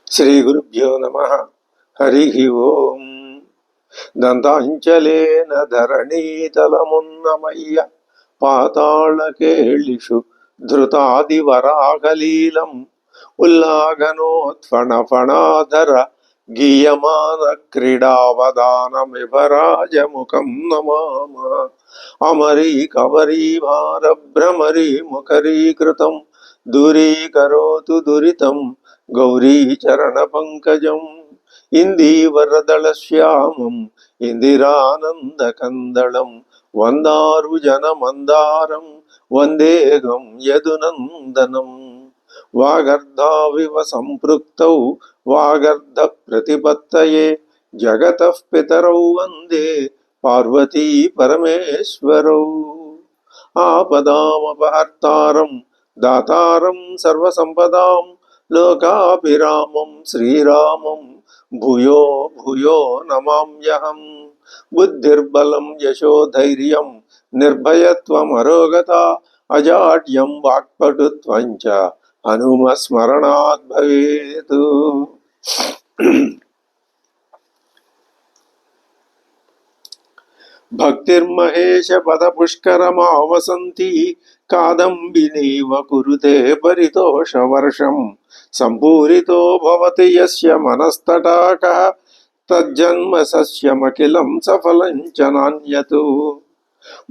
శ్రీ గురుభ్యో నమః. హరి ఓం. దంతాంచలేన ధరణీతలమున్నమయ్య పాతాళకేళిషు ధృతాదివరాగలీలం ఉల్లాఘనోత్ఫణఫణాధర గీయమాన క్రీడావదానమిభరాజముఖం నమామ. అమరీకవరీభారభ్రమరీ ముఖరీకృతం దూరీకరోతు దురితం గౌరీచరణ పంకజం ఇందీవరదళశ్యామం ఇందిరానందకందళం వందారు జనమందారం వందేగం యదునందనం. వాగర్ధావివ సంపృక్తౌ వాగర్ధ ప్రతిపత్తయే జగతః పితరౌ వందే పార్వతీ పరమేశ్వరౌ. ఆపదామపహర్తారం దాతారం సర్వసంపదాం లోకాభిరామం శ్రీరామం భూయో భూయో నమామ్యహం. బుద్ధిర్బలం యశోధైర్యం నిర్భయత్వమరోగత అజాడ్యం వాక్పటుత్వం చ హనుమస్మరణాత్ భవేత్. భక్తిర్మహేశ పద పుష్కరమావసంతి కాదంబినీవ కురుతే పరితోష వర్షం. సంపూరితో భవతి యస్య మనస్తటాకః తజ్జన్మ సస్యమఖిలం సఫలం చ నాన్యత్.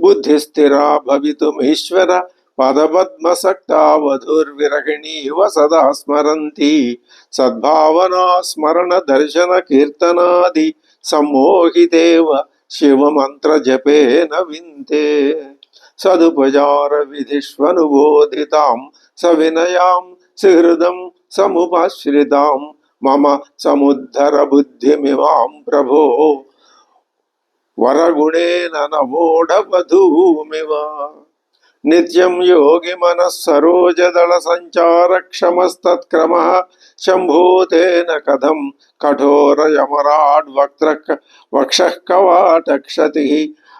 బుద్ధిస్థిరా భవితుమీశ్వర పదపద్మసక్తా వధుర్విరహిణీవ సదా స్మరంతి. సద్భావనా స్మరణ దర్శన కీర్తనాది సమ్మోహితేవ శివమంత్ర జపేన వింతే. సదుపచార విధిష్వనుబోధితాం సవినయాం సుహృదం సముపాశ్రితాం మమ సముద్ధర బుద్ధిమిమాం ప్రభో వరగుణేన నవోఢవధూమివ. నిత్యం యోగి మనః సరోజదళ సంచార క్షమస్తత్క్రమః శంభూతేన కథం కఠోర యమరాడ్ వక్షః కవాటక్షతిః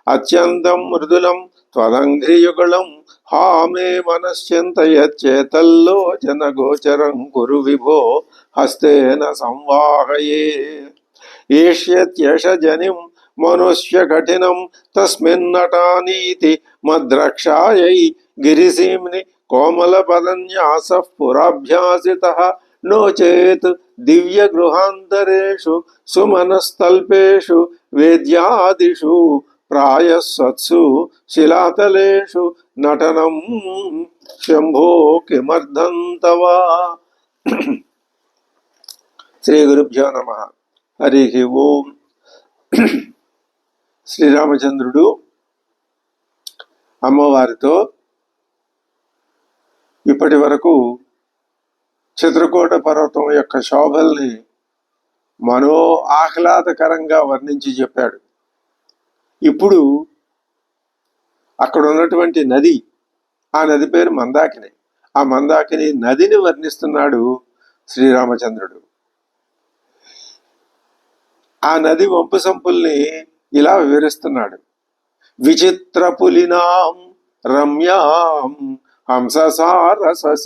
అత్యంతం మృదులం త్వదంఘ్రియుగళం హా మే మనశ్చింతయచ్చేతల్లోచన గోచరం కురు విభో హస్తేన సంవాహయే. ఏష్యత్యష జనిం మనుష్య కఠినం తస్మిన్నటానీతి మద్రక్షాయై గిరిసీమ్ని కోమల పదన్యాసః పురాభ్యాసితః నో చేత్ దివ్య గృహాంతరేషు సుమనస్తల్పేషు వేద్యాదిషు ప్రాయస్సత్సు శిలాతలేషు నటనం శంభో కిమర్థం తవ. శ్రీ గురుభ్యో నమః. హరి ఓం. శ్రీరామచంద్రుడు అమ్మవారితో ఇప్పటి వరకు చిత్రకూట పర్వతం యొక్క శోభల్ని మనో ఆహ్లాదకరంగా వర్ణించి చెప్పాడు. ఇప్పుడు అక్కడ ఉన్నటువంటి నది, ఆ నది పేరు మందాకిని. ఆ మందాకిని నదిని వర్ణిస్తున్నాడు శ్రీరామచంద్రుడు. ఆ నది వంపు సంపుల్ని ఇలా వివరిస్తున్నాడు. విచిత్ర పులినాం రమ్యాం హంససారససేవితాం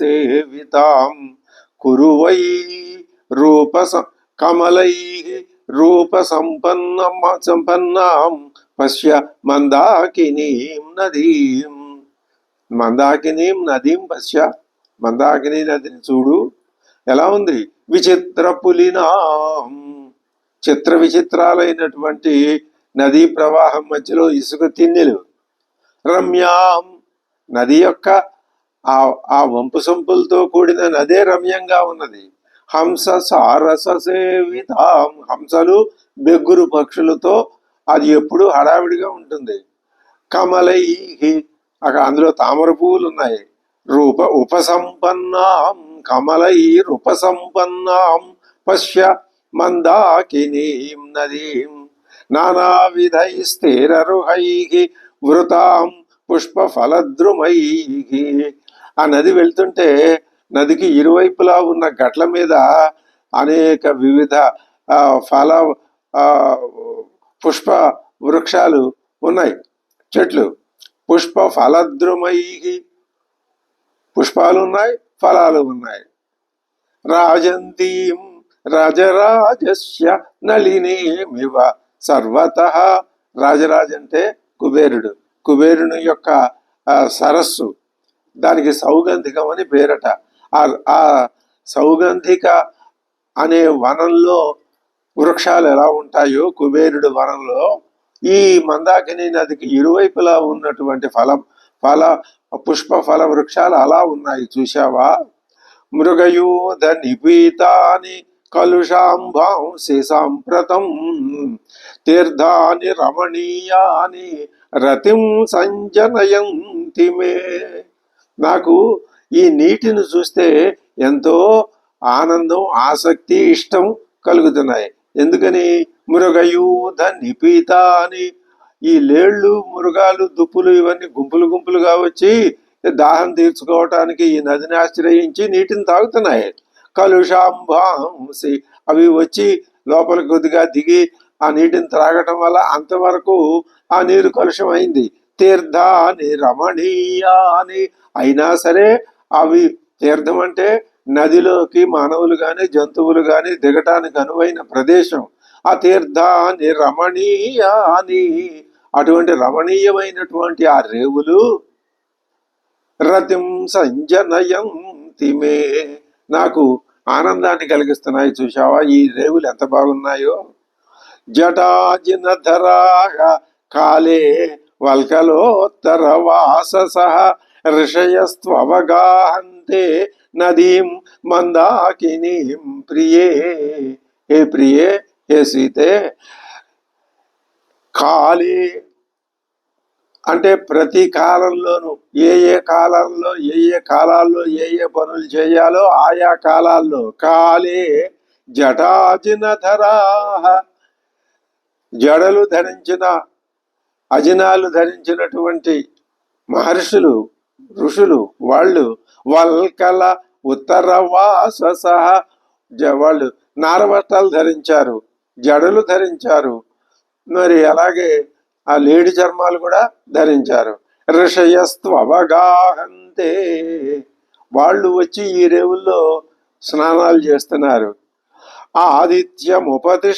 కురువై రూప కమలై రూప సంపన్నాం పశ్య మందాకినీం నదీం. మందాకినీం నదీం పశ్య. మందాకిని నదిని చూడు ఎలా ఉంది. విచిత్ర పులినాం, చిత్ర విచిత్రాలైనటువంటి నదీ ప్రవాహం మధ్యలో ఇసుక తిన్నెలు. రమ్యాం, నది యొక్క ఆ వంపు సంపులతో కూడిన నదే రమ్యంగా ఉన్నది. హంస సారస సేవితాం, హంసలు బెగ్గురు పక్షులతో అది ఎప్పుడు హడావిడిగా ఉంటుంది. కమలై, అక్కడ అందులో తామర పువ్వులు ఉన్నాయి. రూప ఉపసంపన్నాం, కమలై రూపసంపన్నాం పశ్య మందాకినీం నదీం నానావిధైస్తేరరుహైః వృతాం పుష్పఫలద్రుమైః. ఆ నది వెళ్తుంటే నదికి ఇరువైపులా ఉన్న గట్ల మీద అనేక వివిధ ఫల పుష్ప వృక్షాలు ఉన్నాయి, చెట్లు. పుష్ప ఫలద్రుమై, పుష్పాలు ఉన్నాయి, ఫలాలు ఉన్నాయి. రాజంతీం రాజరాజస్య నళినేమివ సర్వతః. రాజరాజ అంటే కుబేరుడు. కుబేరుని యొక్క సరస్సు, దానికి సౌగంధికం అని పేరట. ఆ సౌగంధిక అనే వనంలో వృక్షాలు ఎలా ఉంటాయో కుబేరుడు వనంలో ఈ మందాకిని నదికి ఇరువైపులా ఉన్నటువంటి ఫల పుష్ప ఫల వృక్షాలు అలా ఉన్నాయి, చూశావా? మృగయూధ నిపీతాని కలుషాంబాంసి సాంప్రతం తీర్థాని రమణీయాని రతిం సంజనయంతి మే. నాకు ఈ నీటిని చూస్తే ఎంతో ఆనందం, ఆసక్తి, ఇష్టం కలుగుతున్నాయి. ఎందుకని? మృగయూధ నిపీతాని, ఈ లేళ్లు, మృగాలు, దుప్పులు ఇవన్నీ గుంపులు గుంపులుగా వచ్చి దాహం తీర్చుకోవటానికి ఈ నదిని ఆశ్రయించి నీటిని తాగుతున్నాయి. కలుషాంబాంసి, అవి వచ్చి లోపల కొద్దిగా దిగి ఆ నీటిని త్రాగటం వల్ల అంతవరకు ఆ నీరు కలుషమైంది. తీర్థాని రమణీయాని, అయినా సరే అవి తీర్థం అంటే నదిలోకి మానవులు గాని జంతువులు గాని దిగటానికి అనువైన ప్రదేశం. ఆ తీర్థాని రమణీయాని, అటువంటి రమణీయమైనటువంటి ఆ రేవులు రతిం సంజనయంతి మే, నాకు ఆనందాన్ని కలిగిస్తున్నాయి. చూశావా ఈ రేవులు ఎంత బాగున్నాయో? జటాజినధరాగ కాలే వల్కలోత్తర వాసస ఋషయస్త్వవగాహంతే నదీం మందాకినీం ప్రియే. హే ప్రియే, హే సీతే, కాలే అంటే ప్రతి కాలంలోనూ ఏ ఏ కాలంలో ఏ కాలాల్లో ఏ పనులు చేయాలో ఆయా కాలాల్లో. కాలే జటాజినధరా, జడలు ధరించిన అజినాలు ధరించినటువంటి మహర్షులు, ఋషులు వాళ్ళు వల్కల ఉత్తర వాసస, వాళ్ళు నారవస్త్రాలు ధరించారు, జడలు ధరించారు, మరి అలాగే ఆ లేడి చర్మాలు కూడా ధరించారు. ఋషయస్త్వవగాహంతే, వాళ్ళు వచ్చి ఈ రేవుల్లో స్నానాలు చేస్తున్నారు. ఆదిత్యముపతిష్టంతే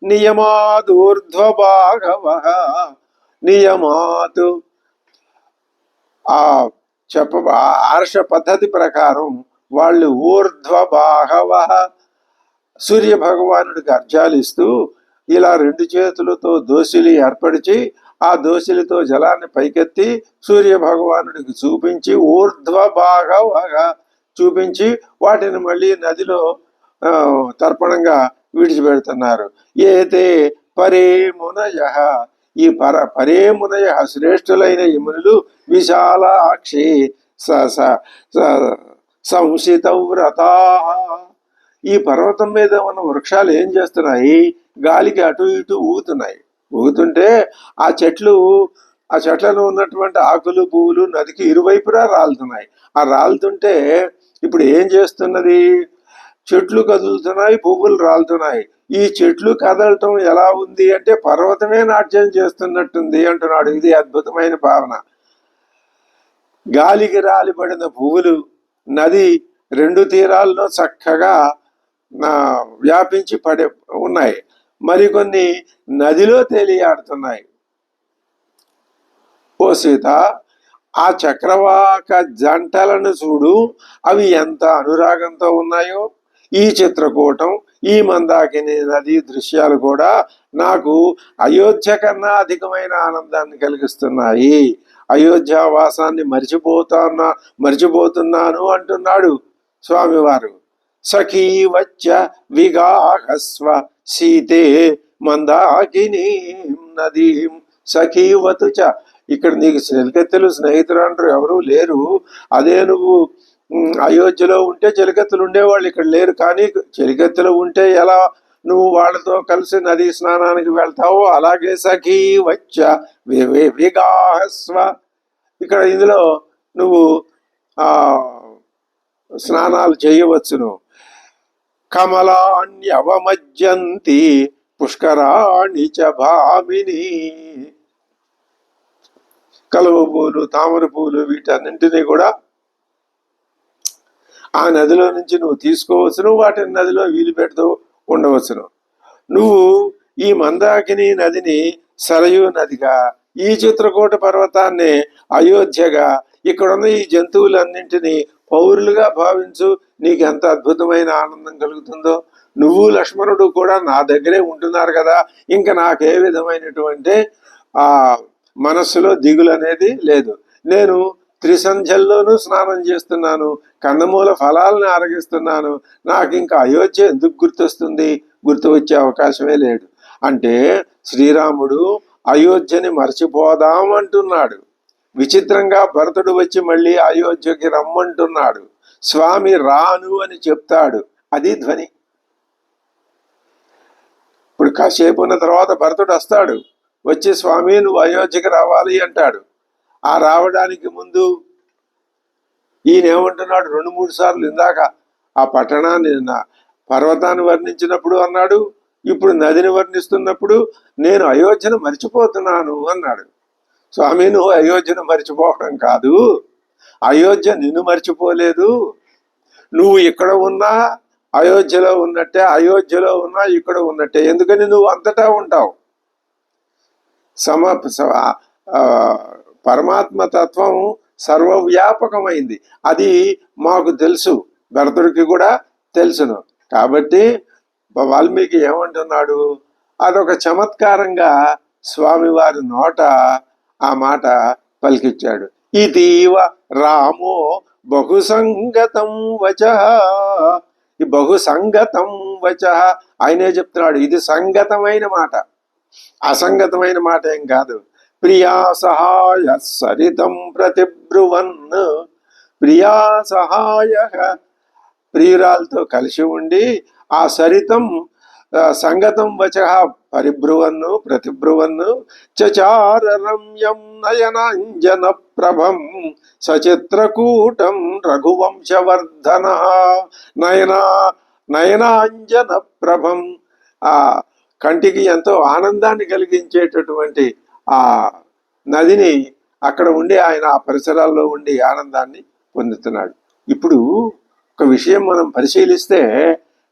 నియమాదూర్ధ్వభాగవః, నియమాతు ఆ ఆర్ష పద్ధతి ప్రకారం వాళ్ళు ఊర్ధ్వభాగవః, సూర్య భగవానుడికి అర్ఘ్యాలు ఇస్తూ ఇలా రెండు చేతులతో దోసిలి ఏర్పరిచి ఆ దోసిలితో జలాన్ని పైకెత్తి సూర్య భగవానుడికి చూపించి ఊర్ధ్వభాగవగా చూపించి వాటిని మళ్ళీ నదిలో తర్పణంగా విడిచిపెడుతున్నారు. ఏతే పరే మునయ, ఈ పరే మునయ శ్రేష్ఠులైన యమునులు విశాలాక్షి సంసితవ్రతా, ఈ పర్వతం మీద ఉన్న వృక్షాలు ఏం చేస్తున్నాయి? గాలికి అటు ఇటు ఊగుతున్నాయి. ఊగుతుంటే ఆ చెట్లలో ఉన్నటువంటి ఆకులు, పువ్వులు నదికి ఇరువైపులా రాలుతున్నాయి. ఆ రాలుతుంటే ఇప్పుడు ఏం చేస్తున్నది? చెట్లు కదులుతున్నాయి, పువ్వులు రాలుతున్నాయి. ఈ చెట్లు కదలటం ఎలా ఉంది అంటే పర్వతమే నాట్యం చేస్తున్నట్టుంది అంటున్నాడు. ఇది అద్భుతమైన భావన. గాలికి రాలిపడిన పువ్వులు నది రెండు తీరాల్లో చక్కగా వ్యాపించి పడి ఉన్నాయి. మరికొన్ని నదిలో తేలియాడుతున్నాయి. ఓ సీత, ఆ చక్రవాక జంటలను చూడు, అవి ఎంత అనురాగంతో ఉన్నాయో. ఈ చిత్రకూటం, ఈ మందాకిని నది దృశ్యాలు కూడా నాకు అయోధ్య కన్నా అధికమైన ఆనందాన్ని కలిగిస్తున్నాయి. అయోధ్యావాసాన్ని మర్చిపోతున్నాను అంటున్నాడు స్వామివారు. సఖీవచ్చ విగాహస్వ సీతే మందాకిని నదీం సఖీవతు చ. ఇక్కడ నీకు చెలికత్తెలు స్నేహితులు అంటారు ఎవరు లేరు. అదే నువ్వు అయోధ్యలో ఉంటే చెలికత్తెలు ఉండేవాళ్ళు, ఇక్కడ లేరు. కానీ చెలికత్తెలు ఉంటే ఎలా నువ్వు వాళ్ళతో కలిసి నదీ స్నానానికి వెళ్తావో అలాగే సఖీవచ్చ విగాహస్వ, ఇక్కడ ఇందులో నువ్వు స్నానాలు చేయవచ్చును. కమలాన్యవమజ్జంతి పుష్కరాణి చ భామిని, కలువ పూలు, తామర పూలు వీటన్నింటినీ కూడా ఆ నదిలో నుంచి నువ్వు తీసుకోవచ్చును, వాటిని నదిలో వీలుపెడుతూ ఉండవచ్చును. నువ్వు ఈ మందాకిని నదిని సరయూ నదిగా, ఈ చిత్రకూట పర్వతాన్ని అయోధ్యగా, ఇక్కడున్న ఈ జంతువులన్నింటినీ పౌరులుగా భావించు. నీకు ఎంత అద్భుతమైన ఆనందం కలుగుతుందో. నువ్వు లక్ష్మణుడు కూడా నా దగ్గరే ఉంటున్నారు కదా, ఇంకా నాకే విధమైనటువంటి ఆ మనస్సులో దిగులు అనేది లేదు. నేను త్రిసంధ్యల్లోనూ స్నానం చేస్తున్నాను, కందమూల ఫలాలను ఆరగిస్తున్నాను, నాకు ఇంకా అయోధ్య ఎందుకు గుర్తొస్తుంది? గుర్తు వచ్చే అవకాశమే లేదు. అంటే శ్రీరాముడు అయోధ్యని మర్చిపోదాం అంటున్నాడు. విచిత్రంగా భరతుడు వచ్చి మళ్ళీ అయోధ్యకి రమ్మంటున్నాడు. స్వామి రాను అని చెప్తాడు, అది ధ్వని. ఇప్పుడు కాసేపు ఉన్న తర్వాత భరతుడు వస్తాడు, వచ్చి స్వామి నువ్వు అయోధ్యకి రావాలి అంటాడు. ఆ రావడానికి ముందు ఈయన ఏమంటున్నాడు? 2-3 సార్లు ఇందాక ఆ పట్టణాన్ని పర్వతాన్ని వర్ణించినప్పుడు అన్నాడు, ఇప్పుడు నదిని వర్ణిస్తున్నప్పుడు నేను అయోధ్యను మర్చిపోతున్నాను అన్నాడు. స్వామి నువ్వు అయోధ్యను మర్చిపోవడం కాదు, అయోధ్య నిన్ను మర్చిపోలేదు. నువ్వు ఇక్కడ ఉన్నా అయోధ్యలో ఉన్నట్టే, అయోధ్యలో ఉన్నా ఇక్కడ ఉన్నట్టే. ఎందుకని నువ్వు అంతటా ఉంటావు. పరమాత్మ తత్వం సర్వవ్యాపకమైంది. అది మాకు తెలుసు, భరతుడికి కూడా తెలుసును. కాబట్టి వాల్మీకి ఏమంటున్నాడు? అదొక చమత్కారంగా స్వామివారి నోట ఆ మాట పలికిచ్చాడు. ఇదీవ రామో బహుసంగతం వచ. ఈ బహుసంగతం వచ ఆయనే చెప్తున్నాడు, ఇది సంగతమైన మాట, అసంగతమైన మాట ఏం కాదు. ప్రియా సహాయ సరితం ప్రతిబ్రువన్. ప్రియా సహాయ, ప్రియురాలతో కలిసి ఉండి ఆ సరితం సంగతం వచ పరిబ్రువన్ను ప్రతిబ్రువన్ను చచార రమ్యం నయనాంజన ప్రభం సచిత్రకూటం రఘువంశవర్ధన. నయనాంజన ప్రభం, ఆ కంటికి ఎంతో ఆనందాన్ని కలిగించేటటువంటి ఆ నదిని అక్కడ ఉండి ఆయన ఆ పరిసరాల్లో ఉండి ఆనందాన్ని పొందుతున్నాడు. ఇప్పుడు ఒక విషయం మనం పరిశీలిస్తే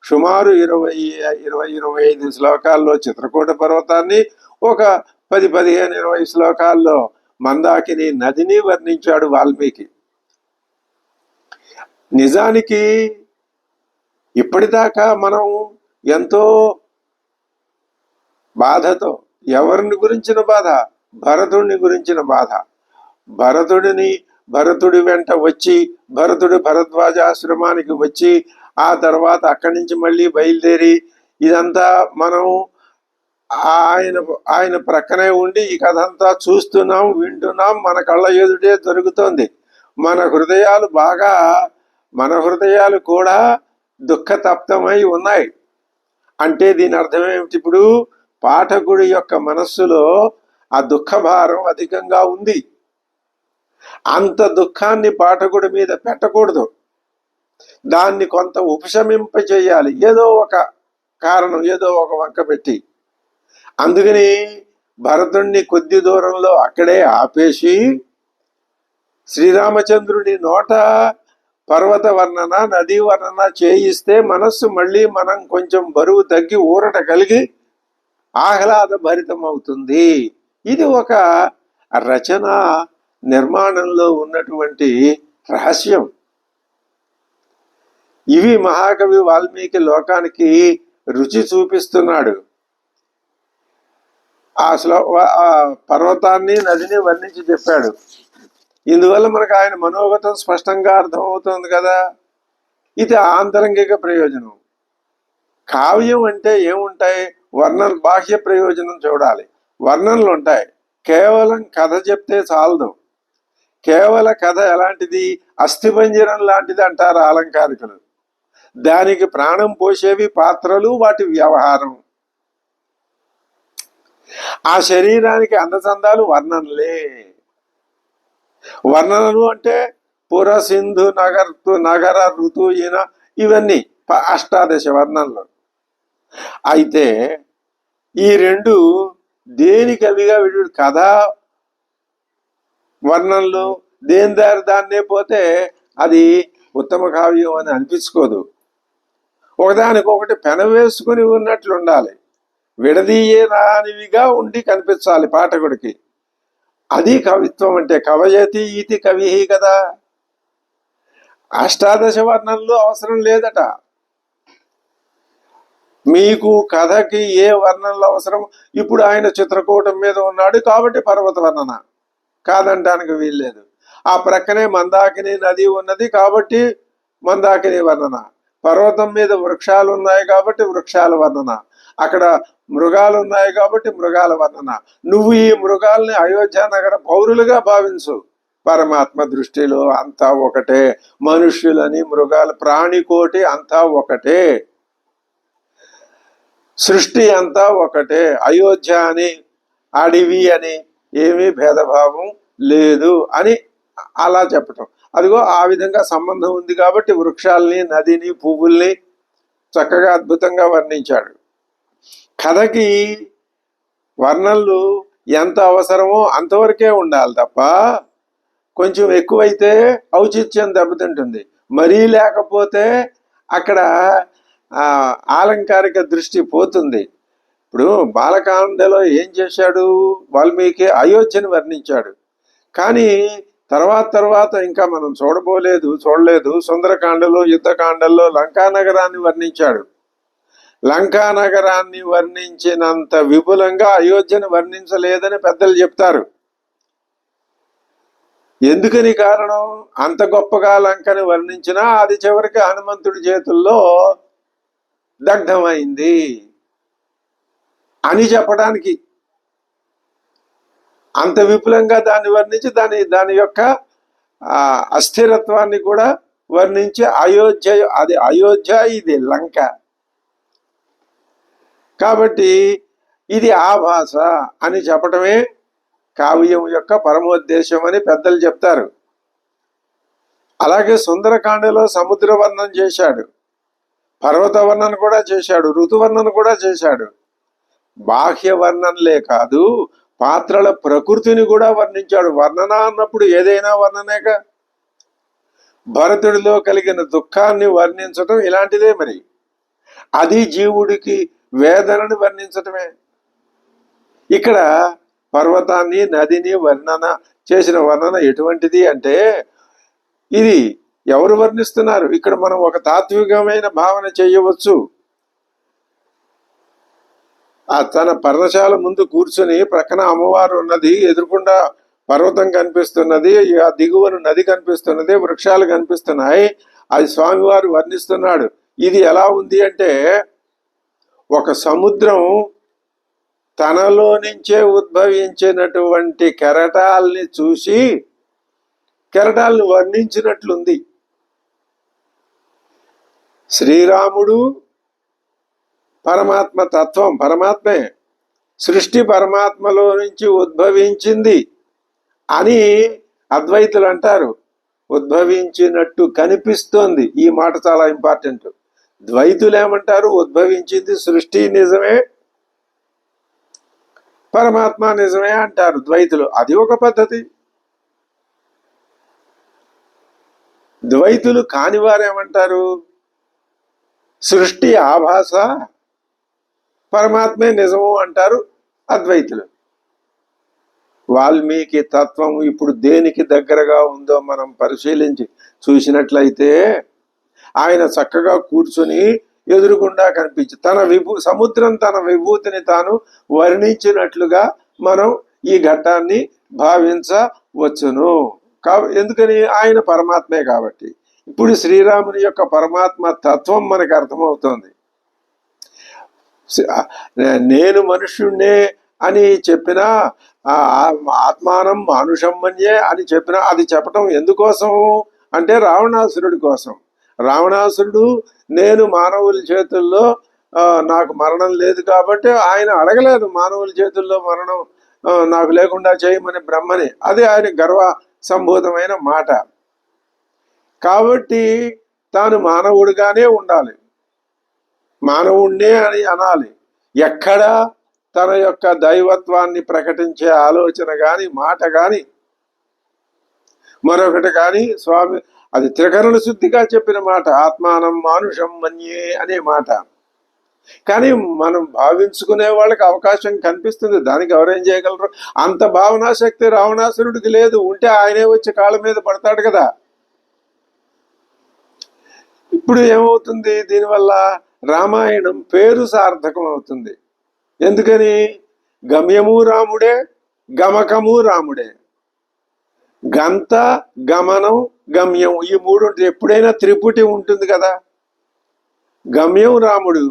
సుమారు 20-25 శ్లోకాల్లో చిత్రకూట పర్వతాన్ని, ఒక 10-15-20 శ్లోకాల్లో మందాకిని నదిని వర్ణించాడు వాల్మీకి. నిజానికి ఇప్పటిదాకా మనం ఎంతో బాధతో, ఎవరిని గురించిన బాధ? భరతుడిని గురించిన బాధ. భరతుడి వెంట వచ్చి, భరతుడి భరద్వాజాశ్రమానికి వచ్చి, ఆ తర్వాత అక్కడి నుంచి మళ్ళీ బయలుదేరి, ఇదంతా మనం ఆయన ప్రక్కనే ఉండి ఈ కథ అంతా చూస్తున్నాం, వింటున్నాం, మన కళ్ళ ఎదుటే జరుగుతోంది. మన హృదయాలు కూడా దుఃఖతప్తమై ఉన్నాయి. అంటే దీని అర్థం ఏమిటి? ఇప్పుడు పాఠకుడి యొక్క మనస్సులో ఆ దుఃఖ భారం అధికంగా ఉంది. అంత దుఃఖాన్ని పాఠకుడి మీద పెట్టకూడదు, దాన్ని కొంత ఉపశమింప చేయాలి, ఏదో ఒక కారణం, ఏదో ఒక వంక పెట్టి. అందుకని భరతుణ్ణి కొద్ది దూరంలో అక్కడే ఆపేసి శ్రీరామచంద్రుడి నోట పర్వత వర్ణన, నదీ వర్ణన చేయిస్తే మనస్సు మళ్ళీ మనం కొంచెం బరువు తగ్గి ఊరట కలిగి ఆహ్లాద భరితం అవుతుంది. ఇది ఒక రచన నిర్మాణంలో ఉన్నటువంటి రహస్యం. ఇవి మహాకవి వాల్మీకి లోకానికి రుచి చూపిస్తున్నాడు. ఆ పర్వతాన్ని నదిని వర్ణించి చెప్పాడు. ఇందువల్ల మనకు ఆయన మనోగతం స్పష్టంగా అర్థమవుతుంది కదా. ఇది ఆంతరంగిక ప్రయోజనం. కావ్యం అంటే ఏముంటాయి? బాహ్య ప్రయోజనం చూడాలి, వర్ణనలు ఉంటాయి. కేవలం కథ చెప్తే చాలదు. కేవల కథ ఎలాంటిది? అస్థిపంజరం లాంటిది అంటారు అలంకారికులు. దానికి ప్రాణం పోసేవి పాత్రలు, వాటి వ్యవహారం. ఆ శరీరానికి అందచందాలు వర్ణనలే. వర్ణనలు అంటే పుర, సింధు, నగర, ఋతు, ఈయన, ఇవన్నీ 18 వర్ణనలు. అయితే ఈ రెండు దేనికి అవిగా విడు? కథ వర్ణనలు దేని దారి దాన్నే పోతే అది ఉత్తమ కావ్యం అని అనిపించుకోదు. ఒకదానికొకటి పెనవేసుకుని ఉన్నట్లు ఉండాలి, విడదీయే రానివిగా ఉండి కనిపించాలి పాఠకుడికి. అది కవిత్వం అంటే. కవయతి ఇది కవి కదా. అష్టాదశ వర్ణంలో అవసరం లేదట. మీకు కథకి ఏ వర్ణనలు అవసరం? ఇప్పుడు ఆయన చిత్రకూటం మీద ఉన్నాడు కాబట్టి పర్వత వర్ణన కాదంటానికి వీల్లేదు. ఆ ప్రక్కనే మందాకిని నది ఉన్నది కాబట్టి మందాకిని వర్ణన. పర్వతం మీద వృక్షాలు ఉన్నాయి కాబట్టి వృక్షాల వర్ణన. అక్కడ మృగాలు ఉన్నాయి కాబట్టి మృగాల వర్ణన. నువ్వు ఈ మృగాల్ని అయోధ్య నగర పౌరులుగా భావించు. పరమాత్మ దృష్టిలో అంతా ఒకటే. మనుష్యులని మృగాలు ప్రాణికోటి అంతా ఒకటే. సృష్టి అంతా ఒకటే. అయోధ్య అని అడవి అని ఏమీ భేదభావం లేదు అని అలా చెప్పటం. అదిగో ఆ విధంగా సంబంధం ఉంది కాబట్టి వృక్షాల్ని నదిని పువ్వుల్ని చక్కగా అద్భుతంగా వర్ణించాడు. కథకి వర్ణనలు ఎంత అవసరమో అంతవరకే ఉండాలి తప్ప కొంచెం ఎక్కువైతే ఔచిత్యం దెబ్బతింటుంది. మరీ లేకపోతే అక్కడ ఆలంకారిక దృష్టి పోతుంది. ఇప్పుడు బాలకాండలో ఏం చేశాడు వాల్మీకి? అయోధ్యను వర్ణించాడు. కానీ తర్వాత ఇంకా మనం చూడలేదు. సుందరకాండలో యుద్ధకాండల్లో లంకానగరాన్ని వర్ణించాడు. లంకానగరాన్ని వర్ణించినంత విపులంగా అయోధ్యను వర్ణించలేదని పెద్దలు చెప్తారు. ఎందుకని కారణం? అంత గొప్పగా లంకని వర్ణించినా అది చివరికి హనుమంతుడి చేతుల్లో దగ్ధమైంది అని చెప్పడానికి. అంత విపులంగా దాన్ని వర్ణించి దాని యొక్క అస్థిరత్వాన్ని కూడా వర్ణించి అయోధ్య ఇది లంక కాబట్టి ఇది ఆభాస అని చెప్పటమే కావ్యం యొక్క పరమోద్దేశం అని పెద్దలు చెప్తారు. అలాగే సుందరకాండలో సముద్ర వర్ణన చేశాడు, పర్వత వర్ణన కూడా చేశాడు, ఋతువర్ణన కూడా చేశాడు. బాహ్య వర్ణనలే కాదు, పాత్రల ప్రకృతిని కూడా వర్ణించాడు. వర్ణన అన్నప్పుడు ఏదైనా వర్ణనేగా. భరతుడిలో కలిగిన దుఃఖాన్ని వర్ణించటం ఇలాంటిదే. మరి అది జీవుడికి వేదనని వర్ణించటమే. ఇక్కడ పర్వతాన్ని నదిని చేసిన వర్ణన ఎటువంటిది అంటే, ఇది ఎవరు వర్ణిస్తున్నారు? ఇక్కడ మనం ఒక తాత్వికమైన భావన చేయవచ్చు. తన పర్ణశాల ముందు కూర్చుని ప్రక్కన అమ్మవారు ఉన్నది, ఎదురుకుండా పర్వతం కనిపిస్తున్నది, ఆ దిగువన నది కనిపిస్తున్నది, వృక్షాలు కనిపిస్తున్నాయి. అది స్వామివారు వర్ణిస్తున్నాడు. ఇది ఎలా ఉంది అంటే, ఒక సముద్రం తనలో నుంచే ఉద్భవించినటువంటి కెరటాల్ని చూసి కెరటాలను వర్ణించినట్లుంది. శ్రీరాముడు పరమాత్మ తత్వం, పరమాత్మే. సృష్టి పరమాత్మలో నుంచి ఉద్భవించింది అని అద్వైతులు అంటారు. ఉద్భవించినట్టు కనిపిస్తోంది. ఈ మాట చాలా ఇంపార్టెంట్. ద్వైతులు ఏమంటారు? ఉద్భవించింది సృష్టి నిజమే, పరమాత్మ నిజమే అంటారు ద్వైతులు. అది ఒక పద్ధతి. ద్వైతులు కాని వారేమంటారు? సృష్టి ఆభాస, పరమాత్మే నిజము అంటారు అద్వైతులు. వాల్మీకి తత్వం ఇప్పుడు దేనికి దగ్గరగా ఉందో మనం పరిశీలించి చూసినట్లయితే, ఆయన చక్కగా కూర్చుని ఎదురుగుండా కనిపించి సముద్రం తన విభూతిని తాను వర్ణించినట్లుగా మనం ఈ ఘట్టాన్ని భావించవచ్చును. ఎందుకని? ఆయన పరమాత్మే కాబట్టి. ఇప్పుడు శ్రీరాముని యొక్క పరమాత్మ తత్వం మనకు అర్థమవుతోంది. నేను మనుష్యుణ్ణే అని చెప్పినా, ఆత్మానం మానుషమ్మన్యే అని చెప్పినా, అది చెప్పటం ఎందుకోసం అంటే రావణాసురుడి కోసం. రావణాసురుడు నేను మానవుల చేతుల్లో నాకు మరణం లేదు కాబట్టి ఆయన అడగలేదు మానవుల చేతుల్లో మరణం నాకు లేకుండా చేయమని బ్రహ్మని. అది ఆయన గర్వ సంభూతమైన మాట. కాబట్టి తాను మానవుడిగానే ఉండాలి, మానవుణ్ణే అని అనాలి. ఎక్కడా తన యొక్క దైవత్వాన్ని ప్రకటించే ఆలోచన కానీ మాట కానీ మరొకటి కానీ స్వామి అది త్రికరణ శుద్ధిగా చెప్పిన మాట, ఆత్మానం మానుషం మన్యే అనే మాట. కానీ మనం భావించుకునే వాళ్ళకి అవకాశం కనిపిస్తుంది, దానికి ఎవరేం చేయగలరు? అంత భావనాశక్తి రావణాసురుడికి లేదు, ఉంటే ఆయనే వచ్చి కాళ్ళ మీద పడతాడు కదా. ఇప్పుడు ఏమవుతుంది దీనివల్ల? రామాయణం పేరు సార్థకం అవుతుంది. ఎందుకని? గమ్యము రాముడే, గమకము రాముడే. గంత, గమనం, గమ్యం, ఈ మూడు ఎప్పుడైనా త్రిపుటి ఉంటుంది కదా. గమ్యం రాముడు,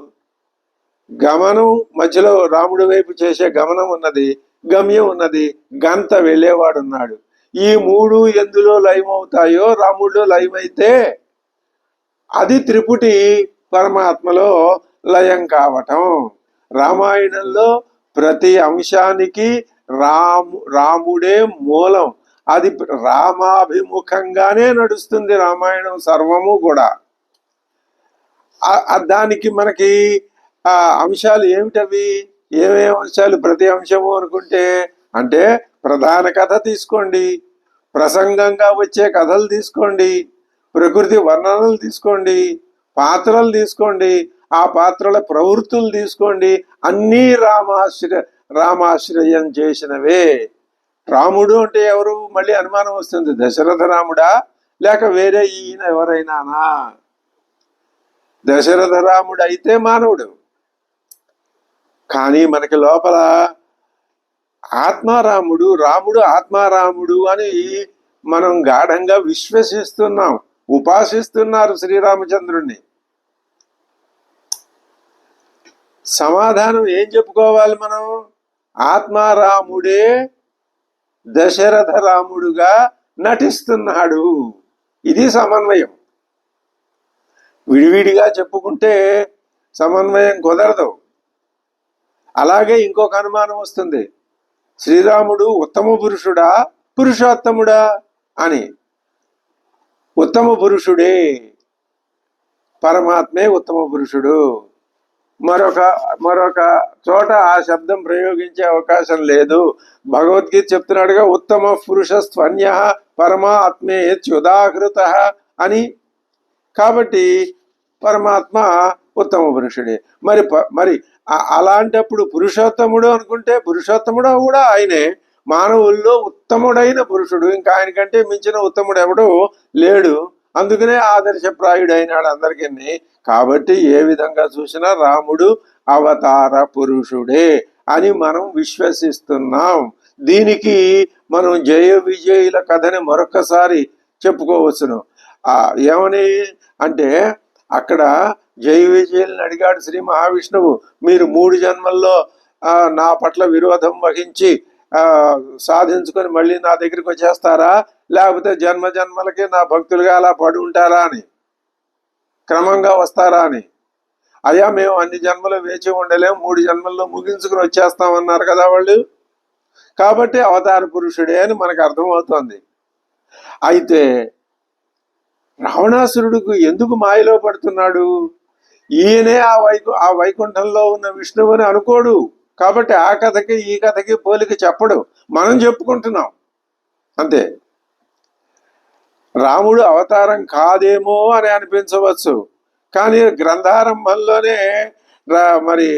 గమనం మధ్యలో రాముడి వైపు చేసే గమనం ఉన్నది, గమ్యం ఉన్నది, గంత వెళ్ళేవాడున్నాడు. ఈ మూడు ఎందులో లయమవుతాయో రాముడిలో లయమైతే అది త్రిపుటి పరమాత్మలో లయం కావటం. రామాయణంలో ప్రతి అంశానికి రాముడే మూలం. అది రామాభిముఖంగానే నడుస్తుంది రామాయణం సర్వము కూడా. దానికి మనకి ఆ అంశాలు ఏమిటవి? ఏమేమి అంశాలు? ప్రతి అంశము అనుకుంటే అంటే ప్రధాన కథ తీసుకోండి, ప్రసంగంగా వచ్చే కథలు తీసుకోండి, ప్రకృతి వర్ణనలు తీసుకోండి, పాత్రలు తీసుకోండి, ఆ పాత్రల ప్రవృత్తులు తీసుకోండి, అన్నీ రామాశ్రయం చేసినవే. రాముడు అంటే ఎవరు? మళ్ళీ అనుమానం వస్తుంది, దశరథ రాముడా లేక వేరే ఈయన ఎవరైనానా? దశరథ రాముడు అయితే మానవుడు, కానీ మనకి లోపల ఆత్మారాముడు, రాముడు ఆత్మారాముడు అని మనం గాఢంగా విశ్వసిస్తున్నాం, ఉపాసిస్తున్నారు శ్రీరామచంద్రుణ్ణి. సమాధానం ఏం చెప్పుకోవాలి మనం? ఆత్మారాముడే దశరథ రాముడుగా నటిస్తున్నాడు. ఇది సమన్వయం. విడివిడిగా చెప్పుకుంటే సమన్వయం కుదరదు. అలాగే ఇంకొక అనుమానం వస్తుంది, శ్రీరాముడు ఉత్తమ పురుషుడా పురుషోత్తముడా అని. ఉత్తమ పురుషుడే, పరమాత్మే ఉత్తమ పురుషుడు. మరొక చోట ఆ శబ్దం ప్రయోగించే అవకాశం లేదు. భగవద్గీత చెప్తున్నాడుగా, ఉత్తమ పురుషస్త్వన్య పరమాత్మేత్యుదాహృత అని. కాబట్టి పరమాత్మ ఉత్తమ పురుషుడే. మరి అలాంటప్పుడు పురుషోత్తముడు అనుకుంటే పురుషోత్తముడు కూడా ఆయనే, మానవుల్లో ఉత్తముడైన పురుషుడు. ఇంకా ఆయనకంటే మించిన ఉత్తముడు ఎవడు లేడు. అందుకనే ఆదర్శప్రాయుడైనాడు అందరికీ. కాబట్టి ఏ విధంగా చూసినా రాముడు అవతార పురుషుడే అని మనం విశ్వసిస్తున్నాం. దీనికి మనం జయ విజయుల కథని మరొకసారి చెప్పుకోవచ్చును. ఏమని అంటే, అక్కడ జయ విజయుల్ని అడిగాడు శ్రీ మహావిష్ణువు, మీరు 3 జన్మల్లో నా పట్ల విరోధం వహించి సాధించుకొని మళ్ళీ నా దగ్గరికి వచ్చేస్తారా, లేకపోతే జన్మ జన్మలకి నా భక్తులుగా అలా పడి ఉంటారా అని, క్రమంగా వస్తారా అని. అయ్యా మేము అన్ని జన్మలు వేచి ఉండలేము, 3 జన్మల్లో ముగించుకుని వచ్చేస్తామన్నారు కదా వాళ్ళు. కాబట్టి అవతార పురుషుడే అని మనకు అర్థమవుతోంది. అయితే రావణాసురుడికి ఎందుకు మాయలో పడుతున్నాడు? ఈయనే ఆ వైకుంఠంలో ఉన్న విష్ణువుని అనుకోడు. కాబట్టి ఆ కథకి ఈ కథకి పోలిక చెప్పడు, మనం చెప్పుకుంటున్నాం అంతే. రాముడు అవతారం కాదేమో అని అనిపించవచ్చు, కానీ గ్రంథారంభంలోనే మరి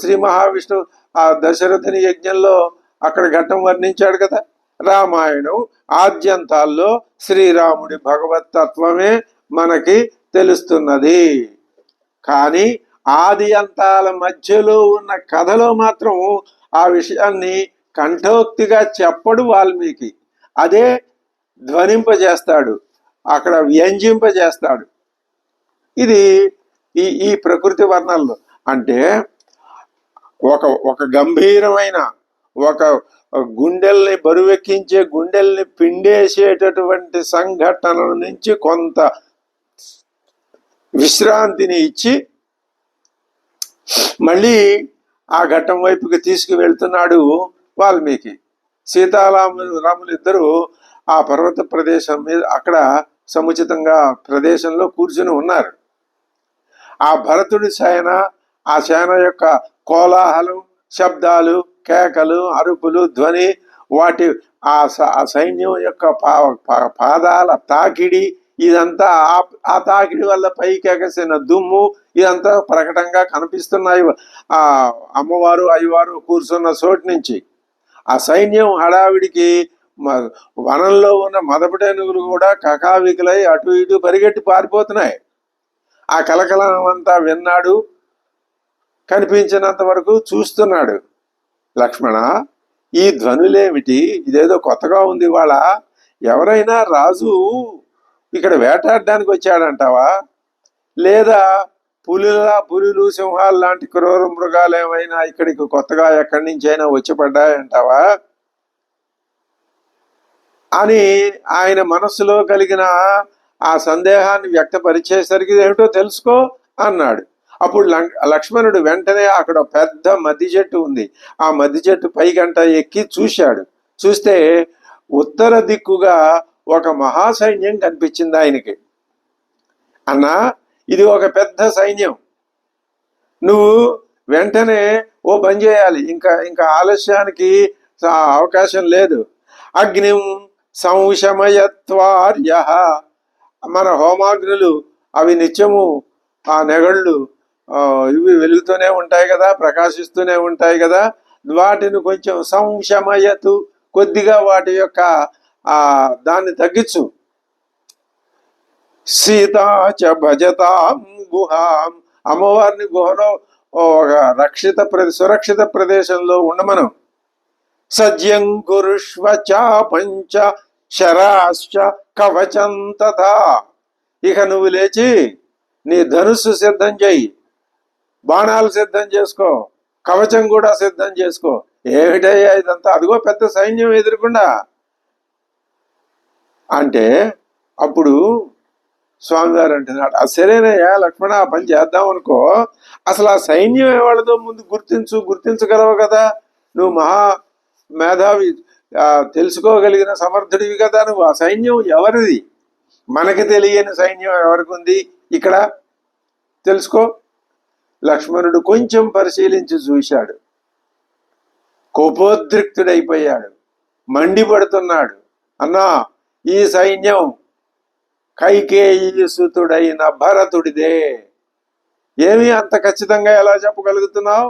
శ్రీ మహావిష్ణువు ఆ దశరథుని యజ్ఞంలో అక్కడ ఘట్టం వర్ణించాడు కదా. రామాయణం ఆద్యంతాల్లో శ్రీరాముడి భగవతత్వమే మనకి తెలుస్తున్నది, కానీ ఆది అంతాల మధ్యలో ఉన్న కథలో మాత్రం ఆ విషయాన్ని కంఠోక్తిగా చెప్పడు వాల్మీకి. అదే ధ్వనింపజేస్తాడు, అక్కడ వ్యంజింపజేస్తాడు. ఇది ఈ ప్రకృతి వర్ణనలు అంటే ఒక గంభీరమైన, ఒక గుండెల్ని బరువెక్కించే, గుండెల్ని పిండేసేటటువంటి సంఘటనల నుంచి కొంత విశ్రాంతిని ఇచ్చి మళ్ళీ ఆ ఘట్టం వైపుకి తీసుకువెళ్తున్నాడు వాల్మీకి. సీతారాములు ఇద్దరు ఆ పర్వత ప్రదేశం మీద అక్కడ సముచితంగా ప్రదేశంలో కూర్చుని ఉన్నారు. ఆ భరతుడి సేన, ఆ సేన యొక్క కోలాహలం, శబ్దాలు, కేకలు, అరుపులు, ధ్వని, వాటి ఆ సైన్యం యొక్క పాదాల తాకిడి, ఇదంతా ఆ తాకిడి వల్ల పైకి ఎగసిన దుమ్ము ఇదంతా ప్రకటంగా కనిపిస్తున్నాయి ఆ అమ్మవారు అయ్యవారు కూర్చున్న చోటు నుంచి. ఆ సైన్యం హడావిడికి వనంలో ఉన్న మదపటేనుగులు కూడా కకావికలై అటు ఇటు పరిగెట్టి పారిపోతున్నాయి. ఆ కలకలం అంతా విన్నాడు, కనిపించినంత వరకు చూస్తున్నాడు. లక్ష్మణ, ఈ ధ్వనులేమిటి? ఇదేదో కొత్తగా ఉంది. వాళ్ళ ఎవరైనా రాజు ఇక్కడ వేటాడడానికి వచ్చాడంటావా, లేదా పులులు సింహాలు లాంటి క్రూర మృగాలు ఏమైనా ఇక్కడికి కొత్తగా ఎక్కడి నుంచి అయినా వచ్చి పడ్డాయంటావా అని ఆయన మనస్సులో కలిగిన ఆ సందేహాన్ని వ్యక్తపరిచేసరికి ఏమిటో తెలుసుకో అన్నాడు. అప్పుడు లక్ష్మణుడు వెంటనే అక్కడ పెద్ద మద్ది చెట్టు ఉంది, ఆ మద్ది చెట్టు పైగంట ఎక్కి చూశాడు. చూస్తే ఉత్తర దిక్కుగా ఒక మహాసైన్యం కనిపించింది ఆయనకి. అన్నా, ఇది ఒక పెద్ద సైన్యం, నువ్వు వెంటనే ఓ పని చేయాలి, ఇంకా ఆలస్యానికి అవకాశం లేదు. అగ్నిం సంశమయత్వార్య, మన హోమాగ్నులు అవి నిత్యము ఆ నెగళ్ళు ఇవి వెలుగుతూనే ఉంటాయి కదా, ప్రకాశిస్తూనే ఉంటాయి కదా, వాటిని కొంచెం సంశమయతు, కొద్దిగా వాటి యొక్క దాన్ని తగ్గించు. సీతాచ భజతాం గుహాం, అమ్మవారిని గుహలో ఒక సురక్షిత ప్రదేశంలో ఉండమనం. సజ్యం కురుష్వ చాపంచ శరాశ్చ కవచం తథా, ఇక నువ్వు లేచి నీ ధనుస్సు సిద్ధం చేయి, బాణాలు సిద్ధం చేసుకో, కవచం కూడా సిద్ధం చేసుకో. ఏమిటయ్యా ఇదంతా? అదిగో పెద్ద సైన్యం ఎదురుకుండా అంటే. అప్పుడు స్వామివారు అంటున్నాడు, సరేనయ్యా లక్ష్మణ, ఆ పని చేద్దాం అనుకో, అసలు ఆ సైన్యం ఎవరిదో ముందు గుర్తించగలవు కదా, నువ్వు మహా మేధావి, తెలుసుకోగలిగిన సమర్థుడివి కదా, నువ్వు ఆ సైన్యం ఎవరిది? మనకి తెలియని సైన్యం ఎవరికి ఉంది ఇక్కడ, తెలుసుకో. లక్ష్మణుడు కొంచెం పరిశీలించి చూశాడు, కోపోద్రిక్తుడైపోయాడు, మండిపడుతున్నాడు. అన్నా, ఈ సైన్యం కైకేయి సుతుడైన భరతుడిదే. ఏమి అంత ఖచ్చితంగా ఎలా చెప్పగలుగుతున్నావు?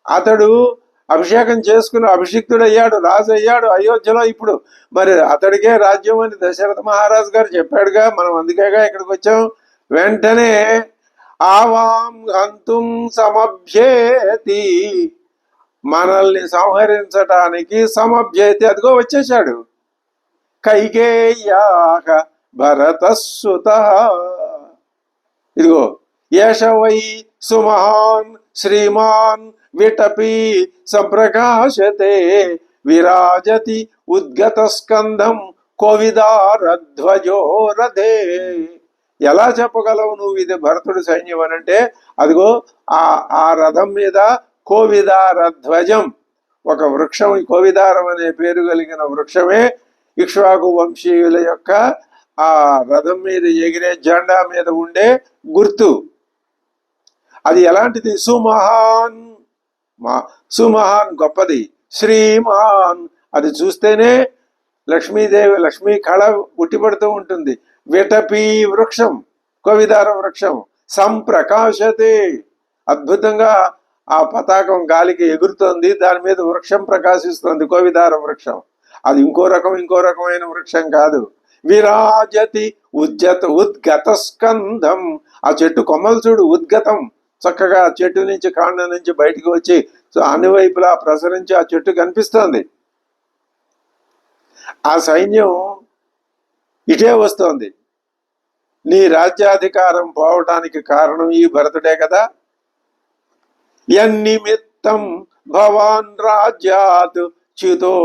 అతడు అభిషేకం చేసుకుని అభిషిక్తుడయ్యాడు, రాజు అయ్యాడు అయోధ్యలో. ఇప్పుడు మరి అతడికే రాజ్యం అని దశరథ మహారాజు గారు చెప్పాడుగా, మనం అందుకేగా ఇక్కడికి వచ్చాం. వెంటనే ఆవాం హంతుం సమభ్యేతి, మనల్ని సంహరించటానికి సమభ్యేతి, అదిగో వచ్చేశాడు. కైకేయ్యాక భరతసుత, ఇదిగో ఏష వై సుమహాన్ శ్రీమాన్ విటపి సంప్రకాశతే విరాజతి ఉద్గత స్కంధం కోవిదారధ్వజో రథే. ఎలా చెప్పగలవు నువ్వు ఇది భరతుడి సైన్యం అనంటే? అదిగో ఆ రథం మీద కోవిదారధ్వజం, ఒక వృక్షం, కోవిదారం అనే పేరు కలిగిన వృక్షమే ఇక్ష్వాకు వంశీయుల యొక్క ఆ రథం మీద ఎగిరే జెండా మీద ఉండే గుర్తు. అది ఎలాంటిది? సుమహాన్ గొప్పది, శ్రీమాన్ అది చూస్తేనే లక్ష్మీ కళ ఉట్టిపడుతూ ఉంటుంది. విటపి వృక్షం, కోవిదార వృక్షం, సంప్రకాశతే, అద్భుతంగా ఆ పతాకం గాలికి ఎగురుతోంది, దాని మీద వృక్షం ప్రకాశిస్తుంది, కోవిదార వృక్షం. అది ఇంకో రకమైన వృక్షం కాదు. విరాజతి ఉద్గత స్కంధం, ఆ చెట్టు కొమ్మలు చూడు, ఉద్గతం, చక్కగా చెట్టు నుంచి కాండం నుంచి బయటికి వచ్చి అన్ని వైపులా ప్రసరించి ఆ చెట్టు కనిపిస్తోంది. ఆ సైన్యం ఇటే వస్తోంది. నీ రాజ్యాధికారం పోవటానికి కారణం ఈ భరతుడే కదా. యన్నిమిత్తం భవాన్ రాజ్యాత్ చ్యుతో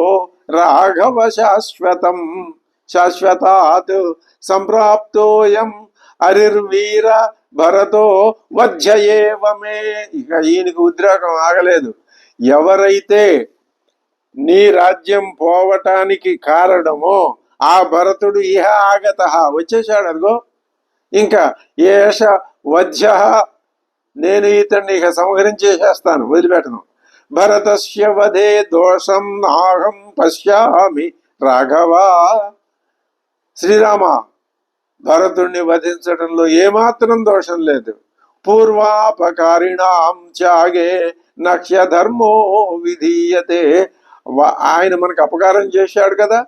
రాఘవ శాశ్వతాత్ సంప్రాప్తోయం అరిర్వీర భరతో వధ్యయేవమే. ఇక ఈయనకి ఉద్రేకం ఆగలేదు. ఎవరైతే నీ రాజ్యం పోవటానికి కారణమో ఆ భరతుడు ఇహ ఆగత, వచ్చేసాడు, అదిగో. ఇంకా ఏష వధ్య, నేను ఇతన్ని ఇక సంహరించేసేస్తాను, వదిలిపెట్టను. భరతస్య వధే దోషం నాహం పశ్యామి రాఘవ. శ్రీరామ, భరతుణ్ణి వధించడంలో ఏమాత్రం దోషం లేదు. పూర్వాపకారిణాం త్యాగే నక్ష్య ధర్మో విధీయతే. ఆయన మనకు అపకారం చేశాడు కదా,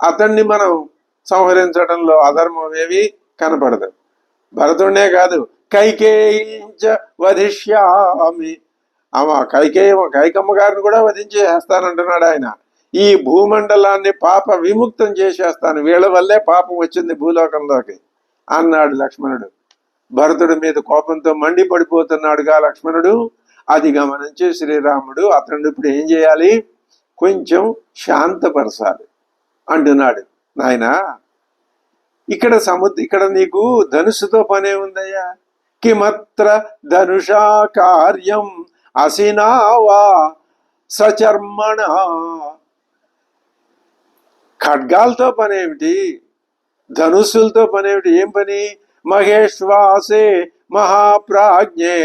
అతన్ని మనం సంహరించడంలో అధర్మం ఏమీ కనపడదు. భరతుడినే కాదు, కైకేయించ వధిష్యామి. కైకమ్మ గారిని కూడా వధించేస్తానంటున్నాడు ఆయన. ఈ భూమండలాన్ని పాప విముక్తం చేసేస్తాను, వీళ్ళ వల్లే పాపం వచ్చింది భూలోకంలోకి అన్నాడు లక్ష్మణుడు. భరతుడి మీద కోపంతో మండి పడిపోతున్నాడుగా లక్ష్మణుడు. అది గమనించి శ్రీరాముడు అతను ఇప్పుడు ఏం చేయాలి, కొంచెం శాంతపరచాలి అంటున్నాడు. నాయనా, ఇక్కడ నీకు ధనుసుతో పనే ఉందయ్యా. కిమత్ర ధనుషా కార్యం అసినావా సచర్మణ. ఖడ్గాలతో పనేమిటి, ధనుస్సులతో పనేమిటి, ఏం పని? మహేశ్వాసే మహాప్రాజ్ఞే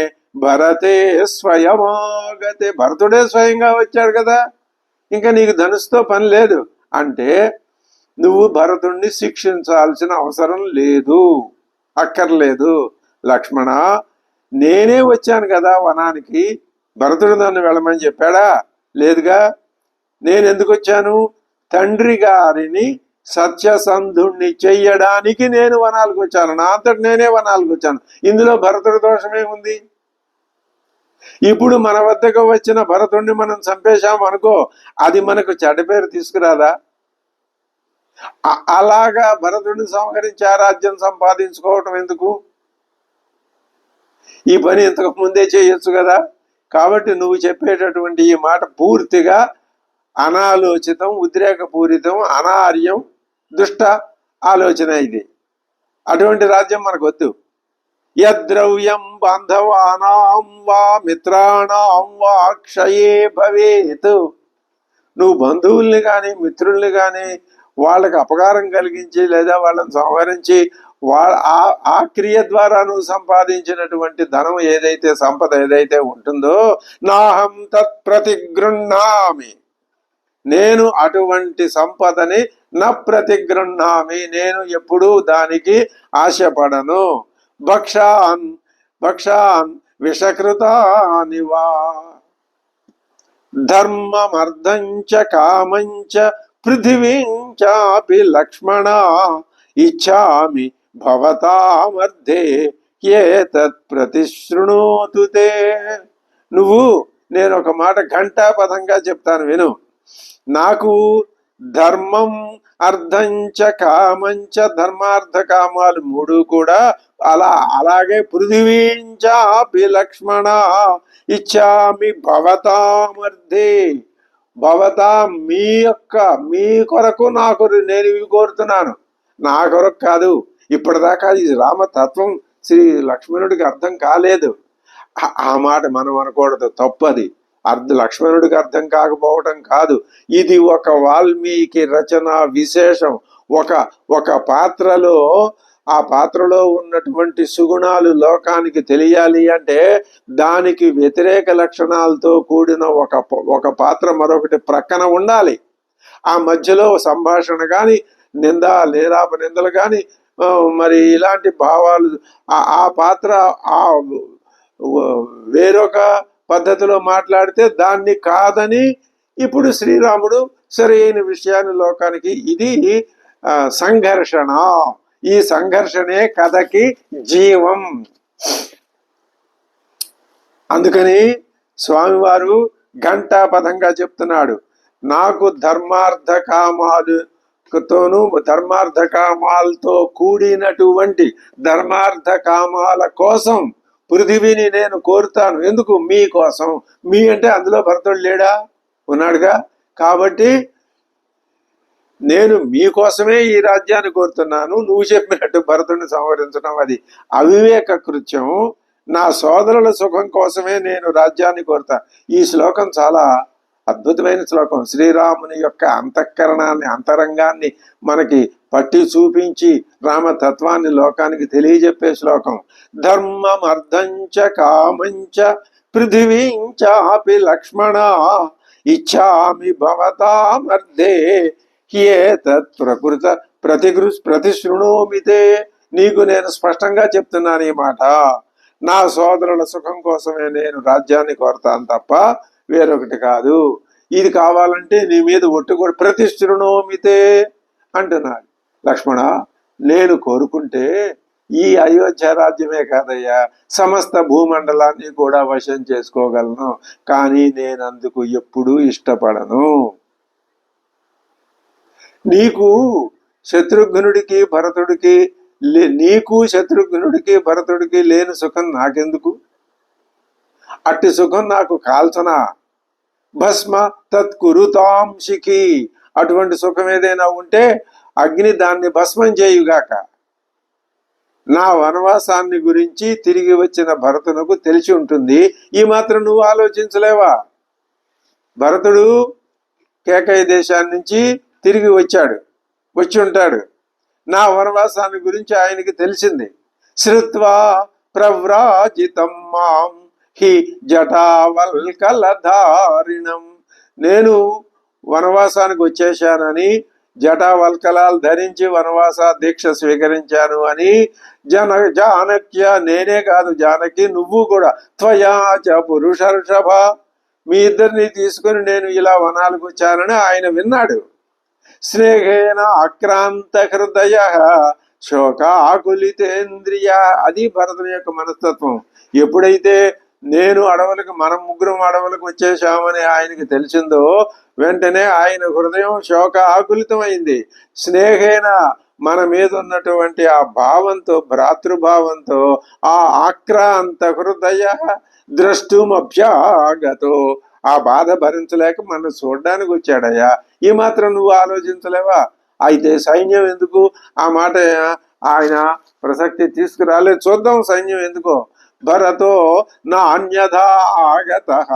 భరతే స్వయమాగతే. భరతుడే స్వయంగా వచ్చాడు కదా, ఇంకా నీకు ధనుసుతో పని లేదు అంటే నువ్వు భరతుణ్ణి శిక్షించాల్సిన అవసరం లేదు, అక్కర్లేదు. లక్ష్మణ, నేనే వచ్చాను కదా వనానికి, భరతుడు నన్ను వెళ్ళమని చెప్పాడా? లేదుగా. నేను ఎందుకు వచ్చాను? తండ్రి గారిని సత్యసంధుణ్ణి చెయ్యడానికి నేను వనాలకు వచ్చాను, నా అంతటి నేనే వనాలకు వచ్చాను. ఇందులో భరతుడి దోషమేముంది? ఇప్పుడు మన వద్దకు వచ్చిన భరతుడిని మనం చంపేశాం అనుకో, అది మనకు చెడ్డ పేరు తీసుకురాదా? అలాగా భరతుడిని సంహరించి ఆ రాజ్యం సంపాదించుకోవటం ఎందుకు? ఈ పని ఇంతకు ముందే చేయొచ్చు కదా. కాబట్టి నువ్వు చెప్పేటటువంటి ఈ మాట పూర్తిగా అనాలోచితం, ఉద్రేకపూరితం, అనార్యం, దుష్ట ఆలోచన ఇది. అటువంటి రాజ్యం మనకు వద్దు. యద్ద్రవ్యం బాంధవానాం వా మిత్రాణం వా క్షయే భవేత్. నువ్వు బంధువుల్ని కానీ మిత్రుల్ని కానీ వాళ్ళకి అపకారం కలిగించి లేదా వాళ్ళని సంహరించి ఆ క్రియ ద్వారా నువ్వు సంపాదించినటువంటి ధనం ఏదైతే, సంపద ఏదైతే ఉంటుందో, నాహం తత్ ప్రతిగృహ్ణామి, నేను అటువంటి సంపదని ప్రతిగృహ్ణామి, నేను ఎప్పుడూ దానికి ఆశపడను. భక్షాన్ విషకృతానివా ధర్మమర్థంచ కామంచ పృథివీంచాపి లక్ష్మణ ఇచ్చామి భవతామర్థే ఏతత్ ప్రతిశృణోతు తే. నేను ఒక మాట ఘంటాపథంగా చెప్తాను విను. నాకు ధర్మం, అర్థంచ కామంచ, ధర్మార్థ కామాలు మూడు కూడా అలాగే పృథివీంచాపి లక్ష్మణ ఇచ్చామి భవతామర్థే. భవతాం, మీ కొరకు నాకు నేను ఇవి కోరుతున్నాను, నా కొరకు కాదు. ఇప్పటిదాకా ఇది రామతత్వం శ్రీ లక్ష్మణుడికి అర్థం కాలేదు. ఆ మాట మనం అనకూడదు, తప్పది. లక్ష్మణుడికి అర్థం కాకపోవటం కాదు, ఇది ఒక వాల్మీకి రచన విశేషం. ఒక పాత్రలో, ఆ పాత్రలో ఉన్నటువంటి సుగుణాలు లోకానికి తెలియాలి అంటే దానికి వ్యతిరేక లక్షణాలతో కూడిన ఒక పాత్ర మరొకటి ప్రక్కన ఉండాలి. ఆ మధ్యలో సంభాషణ కానీ, లేలాప నిందలు కానీ, మరి ఇలాంటి భావాలు ఆ పాత్ర వేరొక పద్ధతిలో మాట్లాడితే దాన్ని కాదని ఇప్పుడు శ్రీరాముడు సరైన విషయాన్ని లోకానికి, ఇది సంఘర్షణ. ఈ సంఘర్షణే కథకి జీవం. అందుకని స్వామివారు ఘంటాపథంగా చెప్తున్నాడు, నాకు ధర్మార్థ కామాలతో కూడినటువంటి ధర్మార్థ కామాల కోసం పృథివీని నేను కోరుతాను. ఎందుకు? మీ కోసం. మీ అంటే అందులో భరతుడు లేడా? ఉన్నాడుగా. కాబట్టి నేను మీకోసమే ఈ రాజ్యాన్ని కోరుతున్నాను. నువ్వు చెప్పినట్టు భరతుడిని సంహరించడం అది అవివేక కృత్యం. నా సోదరుల సుఖం కోసమే నేను రాజ్యాన్ని కోరుతా. ఈ శ్లోకం చాలా అద్భుతమైన శ్లోకం. శ్రీరాముని యొక్క అంతఃకరణాన్ని, అంతరంగాన్ని మనకి పట్టి చూపించి రామతత్వాన్ని లోకానికి తెలియజెప్పే శ్లోకం. ధర్మం అర్థంచ కామంచ పృథివీంచాపి లక్ష్మణ ఇచ్చామి భవతామర్థే ఏతత్ ప్రతిశృణోమితే. నీకు నేను స్పష్టంగా చెప్తున్నాను ఈ మాట. నా సోదరుల సుఖం కోసమే నేను రాజ్యాన్ని కోరతాను తప్ప వేరొకటి కాదు. ఇది కావాలంటే నీ మీద ఒట్టు కూడా ప్రతిష్ఠృణోమితే అంటున్నాడు. లక్ష్మణ, నేను కోరుకుంటే ఈ అయోధ్య రాజ్యమే కాదయ్యా, సమస్త భూమండలాన్ని కూడా వశం చేసుకోగలను. కానీ నేను అందుకు ఎప్పుడూ ఇష్టపడను. నీకు శత్రుఘ్నుడికి భరతుడికి లేని సుఖం నాకెందుకు? అట్టి సుఖం నాకు కాల్చనా? భస్మ తత్కురుతాంశికి. అటువంటి సుఖం ఏదైనా ఉంటే అగ్ని దాన్ని భస్మం చేయుగాక. నా వనవాసాన్ని గురించి తిరిగి వచ్చిన భరతునకు తెలిసి ఉంటుంది. ఈ మాత్రం నువ్వు ఆలోచించలేవా? భరతుడు కేకయ దేశాన్ని నుంచి తిరిగి వచ్చి ఉంటాడు. నా వనవాసాన్ని గురించి ఆయనకి తెలిసింది. శ్రుత్వా ప్రవ్రాజితం మాం హి జటావల్కలధారిణం. నేను వనవాసానికి వచ్చేశానని, జటావల్కలాలు ధరించి వనవాస దీక్ష స్వీకరించాను అని జానక్య, నేనే కాదు జానకి, నువ్వు కూడా, త్వయాచ పురుషర్షభ, మీ ఇద్దరిని తీసుకుని నేను ఇలా వనాలకు వచ్చానని ఆయన విన్నాడు. స్నేహేన ఆక్రాంత హృదయ శోకాకులితేంద్రియ. అది భరతుని యొక్క మనస్తత్వం. ఎప్పుడైతే నేను మనం ముగ్గురం అడవులకు వచ్చేశామని ఆయనకి తెలిసిందో వెంటనే ఆయన హృదయం శోక ఆకులితమైంది. స్నేహేన, మన మీద ఉన్నటువంటి ఆ భావంతో, భ్రాతృభావంతో, ఆ ఆక్రాంత హృదయ ద్రష్టుమభ్యాగతో, ఆ బాధ భరించలేక మనం చూడడానికి వచ్చాడయ్యా. ఈ మాత్రం నువ్వు ఆలోచించలేవా? అయితే సైన్యం ఎందుకు? ఆ మాట ఆయన ప్రసక్తి తీసుకురాలేదు. చూద్దాం సైన్యం ఎందుకో. భరతో నాన్యథా ఆగతః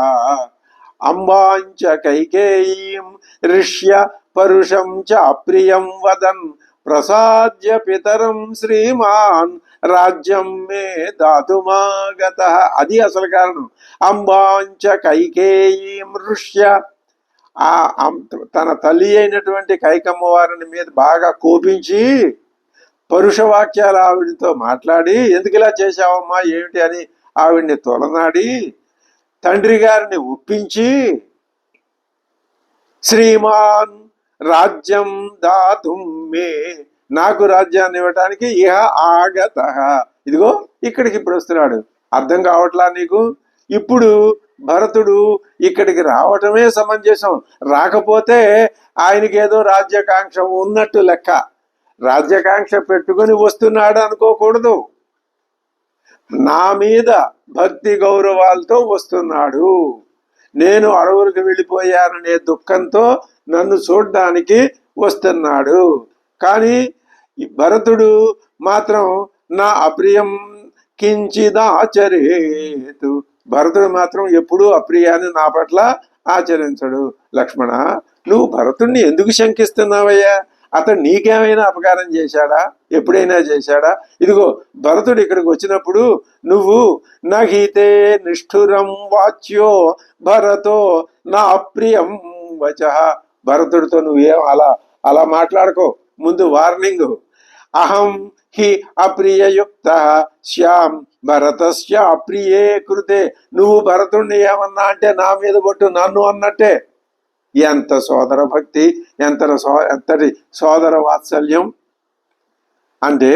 అంబాంచ కైకేయీం ఋష్య పరుషం చ అప్రియం వదన్ ప్రసాద్య పితరం శ్రీమాన్ రాజ్యం మే దాతుమాగతః. అది అసలు కారణం. అంబాంచ కైకేయీం ఋష్య, తన తల్లి అయినటువంటి కైకమ్మ వారిని మీద బాగా కోపించి పరుషవాక్యాలు ఆవిడతో మాట్లాడి, ఎందుకు ఇలా చేశావమ్మా ఏమిటి అని ఆవిడ్ని తొలనాడి, తండ్రి గారిని ఒప్పించి శ్రీమాన్ రాజ్యం దాతుం మే, నాకు రాజ్యాన్ని ఇవ్వటానికి ఇహ ఆగత. ఇదిగో ఇక్కడికి ఇప్పుడు వస్తున్నాడు. అర్థం కావట్లా నీకు? ఇప్పుడు భరతుడు ఇక్కడికి రావటమే సమంజసం. రాకపోతే ఆయనకి ఏదో రాజ్యాకాంక్ష ఉన్నట్టు లెక్క. రాజ్యాకాంక్ష పెట్టుకుని వస్తున్నాడు అనుకోకూడదు. నా మీద భక్తి గౌరవాలతో వస్తున్నాడు. నేను అడవులకు వెళ్ళిపోయాననే దుఃఖంతో నన్ను చూడ్డానికి వస్తున్నాడు. కానీ భరతుడు మాత్రం నా అప్రియం కించిదాచరేతు. భరతుడు మాత్రం ఎప్పుడూ అప్రియాన్ని నా పట్ల ఆచరించడు. లక్ష్మణ, నువ్వు భరతుడిని ఎందుకు శంకిస్తున్నావయ్యా? అతడు నీకేమైనా అపకారం చేశాడా? ఎప్పుడైనా చేశాడా? ఇదిగో భరతుడు ఇక్కడికి వచ్చినప్పుడు నువ్వు నహితే నిష్ఠురం వాచ్యో భరతో నా అప్రియం వచ. భరతుడితో నువ్వేం అలా మాట్లాడుకో. ముందు వార్నింగ్. అహం హి అప్రియయుక్త శ్యాం భరతస్య అప్రియే కృతే. నువ్వు భరతుడిని ఏమన్నా అంటే నా మీద బొట్టు నన్ను అన్నట్టే. ఎంత సోదర భక్తి, ఎంతటి సోదర వాత్సల్యం! అంటే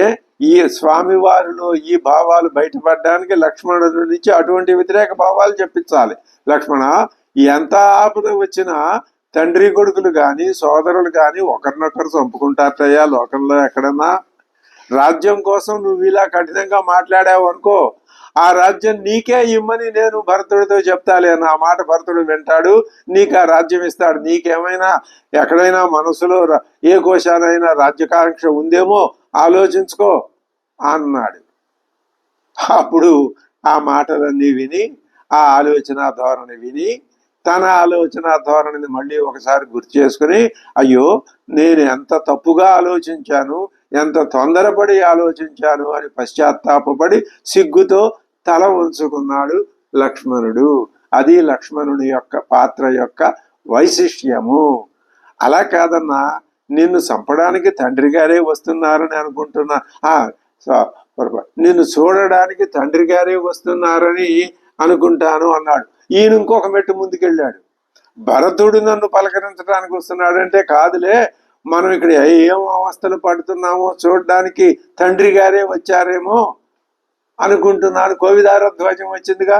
ఈ స్వామివారిలో ఈ భావాలు బయటపడడానికి లక్ష్మణుడి నుంచి అటువంటి వ్యతిరేక భావాలు చెప్పించాలి. లక్ష్మణ, ఎంత ఆపద వచ్చినా తండ్రి కొడుకులు కానీ సోదరులు కానీ ఒకరినొకరు చంపుకుంటారయ్యా లోకంలో ఎక్కడన్నా. రాజ్యం కోసం నువ్వు ఇలా కఠినంగా మాట్లాడావు అనుకో, ఆ రాజ్యం నీకే ఇమ్మని నేను భరతుడితో చెప్తాలే. నా మాట భరతుడు వింటాడు, నీకు ఆ రాజ్యం ఇస్తాడు. నీకేమైనా ఎక్కడైనా మనసులో ఏ కోశానైనా రాజ్యకాంక్ష ఉందేమో ఆలోచించుకో అన్నాడు. అప్పుడు ఆ మాటలన్నీ విని, ఆ ఆలోచన ధోరణి విని, తన ఆలోచన ధోరణిని మళ్ళీ ఒకసారి గుర్తు చేసుకుని, అయ్యో నేను ఎంత తప్పుగా ఆలోచించాను, ఎంత తొందరపడి ఆలోచించాను అని పశ్చాత్తాపడి సిగ్గుతో తల ఉంచుకున్నాడు లక్ష్మణుడు. అది లక్ష్మణుని యొక్క పాత్ర యొక్క వైశిష్ట్యము. అలా కాదన్నా, నిన్ను చంపడానికి తండ్రి గారే వస్తున్నారని అనుకుంటున్నా. నిన్ను చూడడానికి తండ్రి గారే వస్తున్నారని అనుకుంటాను అన్నాడు. ఈయన ఇంకొక మెట్టు ముందుకెళ్ళాడు. భరతుడు నన్ను పలకరించడానికి వస్తున్నాడంటే కాదులే, మనం ఇక్కడ ఏం అవస్థలు పడుతున్నామో చూడడానికి తండ్రి గారే వచ్చారేమో అనుకుంటున్నాను. కోవిదార ధ్వజం వచ్చిందిగా,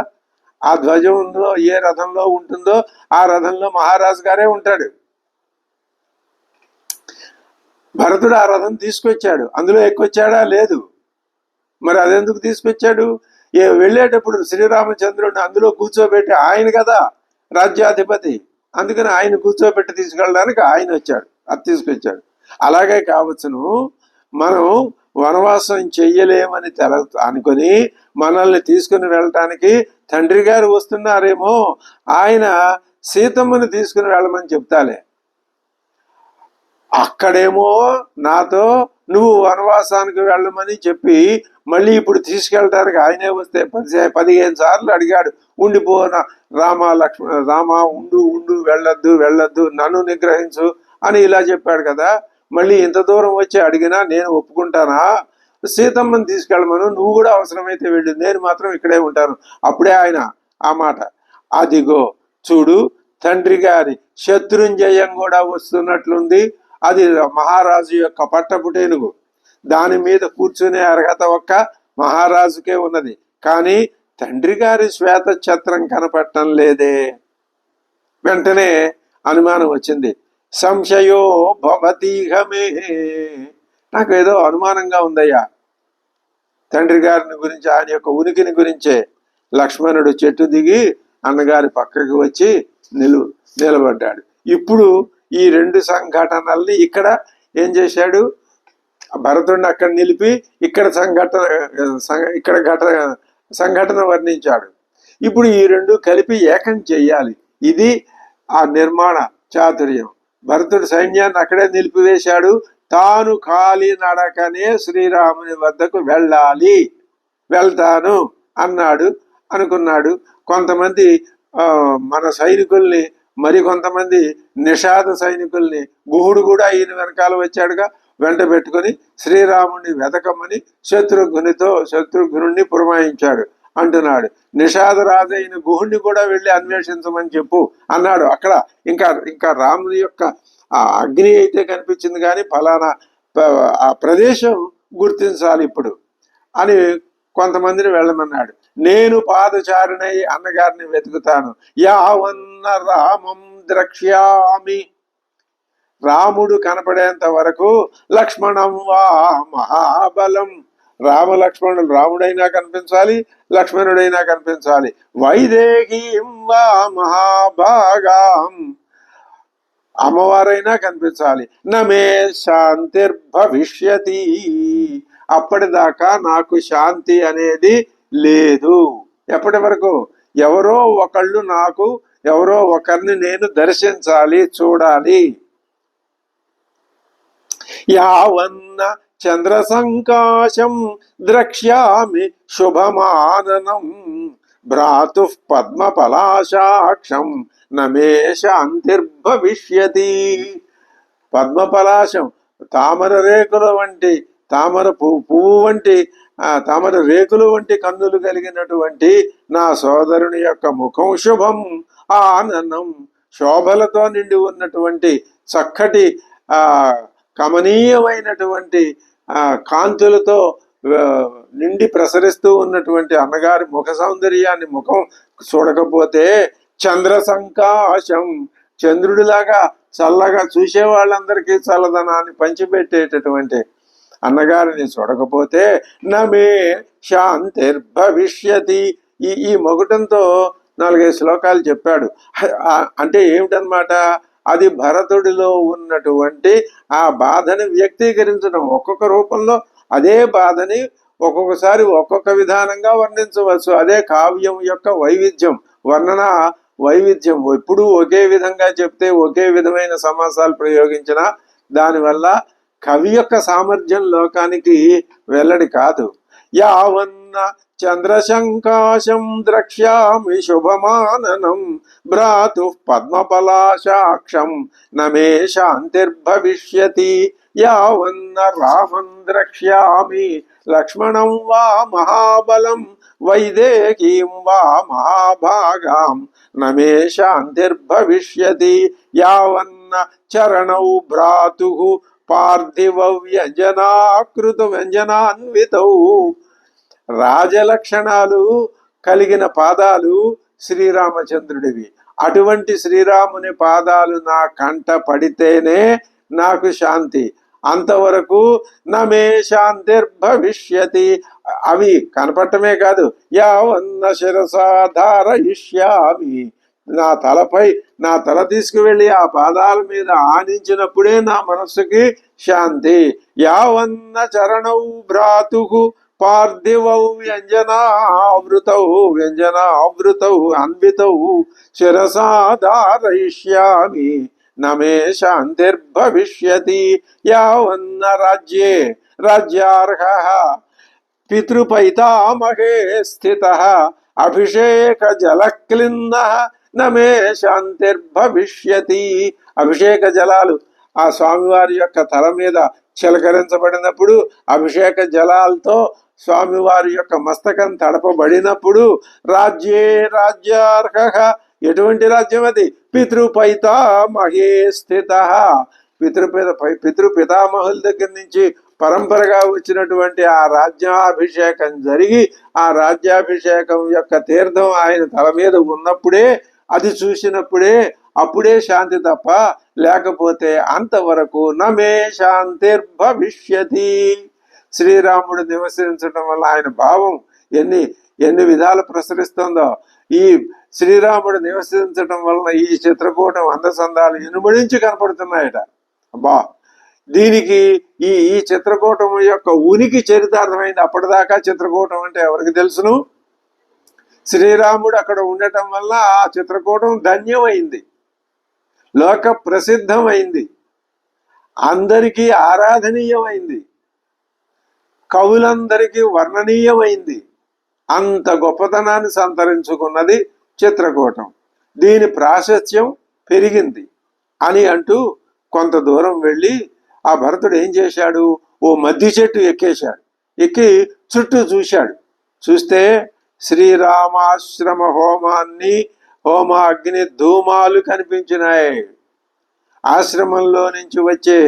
ఆ ధ్వజంలో ఏ రథంలో ఉంటుందో ఆ రథంలో మహారాజు గారే ఉంటాడు. భరతుడు ఆ రథం తీసుకొచ్చాడు, అందులో ఎక్కొచ్చాడా? లేదు. మరి అదెందుకు తీసుకొచ్చాడు? వెళ్ళేటప్పుడు శ్రీరామచంద్రుడిని అందులో కూర్చోబెట్టి, ఆయన కదా రాజ్యాధిపతి, అందుకని ఆయన కూర్చోబెట్టి తీసుకెళ్ళడానికి ఆయన వచ్చాడు, అది తీసుకొచ్చాడు. అలాగే కావచ్చును, మనం వనవాసం చెయ్యలేమని అనుకొని మనల్ని తీసుకుని వెళ్ళటానికి తండ్రి గారు వస్తున్నారేమో, ఆయన సీతమ్మని తీసుకుని వెళ్ళమని చెప్తాలే. అక్కడేమో నాతో నువ్వు వనవాసానికి వెళ్ళమని చెప్పి మళ్ళీ ఇప్పుడు తీసుకెళ్ళడానికి ఆయనే వస్తే 15 సార్లు అడిగాడు, ఉండిపోన రామ ఉండు వెళ్ళొద్దు నన్ను నిగ్రహించు అని ఇలా చెప్పాడు కదా. మళ్ళీ ఇంత దూరం వచ్చి అడిగినా నేను ఒప్పుకుంటానా? సీతమ్మని తీసుకెళ్ళమను, నువ్వు కూడా అవసరమైతే వెళ్ళు, నేను మాత్రం ఇక్కడే ఉంటాను. అప్పుడే ఆయన ఆ మాట, అదిగో చూడు తండ్రి గారి శత్రుంజయం కూడా వస్తున్నట్లుంది, అది మహారాజు యొక్క పట్టపుటేనుగు, దాని మీద కూర్చునే అర్హత ఒక్క మహారాజుకే ఉన్నది, కానీ తండ్రి గారి శ్వేత ఛత్రం కనపడటం లేదే. వెంటనే అనుమానం వచ్చింది. సంశయో భవతీహమే, నాకు ఏదో అనుమానంగా ఉందయ్యా తండ్రి గారిని గురించి, ఆయన యొక్క ఉనికిని గురించే. లక్ష్మణుడు చెట్టు దిగి అన్నగారి పక్కకి వచ్చి నిలబడ్డాడు. ఇప్పుడు ఈ 2 సంఘటనల్ని ఇక్కడ ఏం చేశాడు? భరతుడిని అక్కడ నిలిపి ఇక్కడ సంఘటన వర్ణించాడు. ఇప్పుడు ఈ 2 కలిపి ఏకం చెయ్యాలి. ఇది ఆ నిర్మాణ చాతుర్యం. భరతుడు సైన్యాన్ని అక్కడే నిలిపివేశాడు, తాను ఖాళీ నడకనే శ్రీరాముని వద్దకు వెళ్తాను అనుకున్నాడు. కొంతమంది మన సైనికుల్ని, మరికొంతమంది నిషాద సైనికుల్ని, గుహుడు కూడా ఈయన వెనకాల వచ్చాడుగా, వెంట పెట్టుకుని శ్రీరాముడిని వెతకమని శత్రుఘ్నుడిని పురమాయించాడు అంటున్నాడు. నిషాదరాజు అయిన గుహుడిని కూడా వెళ్ళి అన్వేషించమని చెప్పు అన్నాడు. అక్కడ ఇంకా రాముని యొక్క ఆ అగ్ని అయితే కనిపించింది, కానీ ఫలానా ఆ ప్రదేశం గుర్తించాలి ఇప్పుడు అని కొంతమందిని వెళ్ళమన్నాడు. నేను పాదచారినై అన్నగారిని వెతుకుతాను. యావన్న రామం ద్రక్ష్యామి, రాముడు కనపడేంత వరకు లక్ష్మణం వా మహాబలం, రామలక్ష్మణుడు, రాముడైనా కనిపించాలి, లక్ష్మణుడైనా కనిపించాలి. వైదేహీం వా మహాభాగాం, అమ్మవారైనా కనిపించాలి. నమే శాంతిర్భవిష్యతి, అప్పటిదాకా నాకు శాంతి అనేది లేదు. ఎప్పటి వరకు? ఎవరో ఒకరిని నేను దర్శించాలి, చూడాలి. యావన్న చంద్ర సంకాశం ద్రక్ష్యామి శుభమాననం, భ్రాతు పద్మపలాశాక్షం నమే శాంతిర్భవిష్యతి. పద్మపలాశం, తామర రేకుల వంటి, తామర పువ్వు వంటి, తామర రేకులు వంటి కన్నులు కలిగినటువంటి నా సోదరుని యొక్క ముఖం శుభం ఆనందం, శోభలతో నిండి ఉన్నటువంటి చక్కటి కమనీయమైనటువంటి కాంతులతో నిండి ప్రసరిస్తూ ఉన్నటువంటి అన్నగారి ముఖ సౌందర్యాన్ని ముఖం చూడకపోతే, చంద్ర సంకాశం, చంద్రుడిలాగా చల్లగా చూసే వాళ్ళందరికీ చల్లదనాన్ని పంచిపెట్టేటటువంటి అన్నగారిని చూడకపోతే నమే శాంతిర్భవిష్యతి. ఈ మొగుటంతో 4-5 శ్లోకాలు చెప్పాడు. అంటే ఏమిటనమాట? అది భరతుడిలో ఉన్నటువంటి ఆ బాధని వ్యక్తీకరించడం. ఒక్కొక్క రూపంలో అదే బాధని ఒక్కొక్కసారి ఒక్కొక్క విధానంగా వర్ణించవచ్చు. అదే కావ్యం యొక్క వైవిధ్యం, వర్ణన వైవిధ్యం. ఎప్పుడూ ఒకే విధంగా చెప్తే, ఒకే విధమైన సమాసాలు ప్రయోగించిన దానివల్ల కవి యొక్క సామర్థ్యం లోకానికి వెల్లడి కాదు. యావన్న చంద్రశంకాశం ద్రక్ష్యామి శుభమాననం, భ్రాతు పద్మపలాశాక్షం నమే శాంతిర్భవిష్యతి. యావన్న రామం ద్రక్ష్యామి లక్ష్మణం వా మహాబలం వైదేహీం వా మహాభాగాం నమే శాంతిర్భవిష్యతి యావన్న చరణౌ భ్రాతుః పార్థివ వ్యంజనాన్వితౌ. రాజలక్షణాలు కలిగిన పాదాలు శ్రీరామచంద్రుడివి. అటువంటి శ్రీరాముని పాదాలు నా కంట పడితేనే నాకు శాంతి. అంతవరకు నమే శాంతిర్భవిష్యతి. అవి కనపడటమే కాదు, యావన్న శిరసాధారయిష్యామి. నా తలపై నా తల తీసుకువెళ్ళి ఆ పాదాల మీద ఆనించినప్పుడే నా మనస్సుకి శాంతి. యావన్న చరణౌ భ్రాతుః పార్థివౌ వ్యంజనావృతౌ అన్వితౌ శిరసాధారయిష్యామి నమే శాంతిర్భవిష్యతి. యావన్న రాజ్యార్హః పితృపైతామహే స్థితః అభిషేక జలక్లిన్నః నమే శాంతిర్భవిష్యతి. అభిషేక జలాలు ఆ స్వామివారి యొక్క తల మీద చిలకరించబడినప్పుడు, అభిషేక జలాలతో స్వామివారి యొక్క మస్తకం తడపబడినప్పుడు రాజ్యార్హః, ఎటువంటి రాజ్యం అది? పితృపైతామహే స్థితః. పితృపితామహుల దగ్గర నుంచి పరంపరగా వచ్చినటువంటి ఆ రాజ్యాభిషేకం జరిగి, ఆ రాజ్యాభిషేకం యొక్క తీర్థం ఆయన తల మీద ఉన్నప్పుడే, అది చూసినప్పుడే అప్పుడే శాంతి తప్ప లేకపోతే అంతవరకు నమే శాంతిర్భవిష్యతి. శ్రీరాముడు నివసించడం వల్ల ఆయన భావం ఎన్ని విధాలు ప్రసరిస్తుందో. ఈ శ్రీరాముడు నివసించడం వలన ఈ చిత్రకూటం అందసందాలు ఇనుమడించి కనపడుతున్నాయట. అబ్బా, దీనికి ఈ చిత్రకూటం యొక్క ఉనికి చరితార్థమైంది. అప్పటిదాకా చిత్రకూటం అంటే ఎవరికి తెలుసును? శ్రీరాముడు అక్కడ ఉండటం వల్ల ఆ చిత్రకూటం ధన్యమైంది, లోక ప్రసిద్ధమైంది, అందరికీ ఆరాధనీయమైంది, కవులందరికీ వర్ణనీయమైంది. అంత గొప్పతనాన్ని సంతరించుకున్నది చిత్రకూటం. దీని ప్రాశస్త్యం పెరిగింది అని అంటూ కొంత దూరం వెళ్ళి ఆ భరతుడు ఏం చేశాడు? ఓ మద్ది చెట్టు ఎక్కేశాడు. ఎక్కి చుట్టూ చూశాడు. చూస్తే శ్రీరామాశ్రమ హోమాగ్ని ధూమాలు కనిపించినాయి. ఆశ్రమంలో నుంచి వచ్చే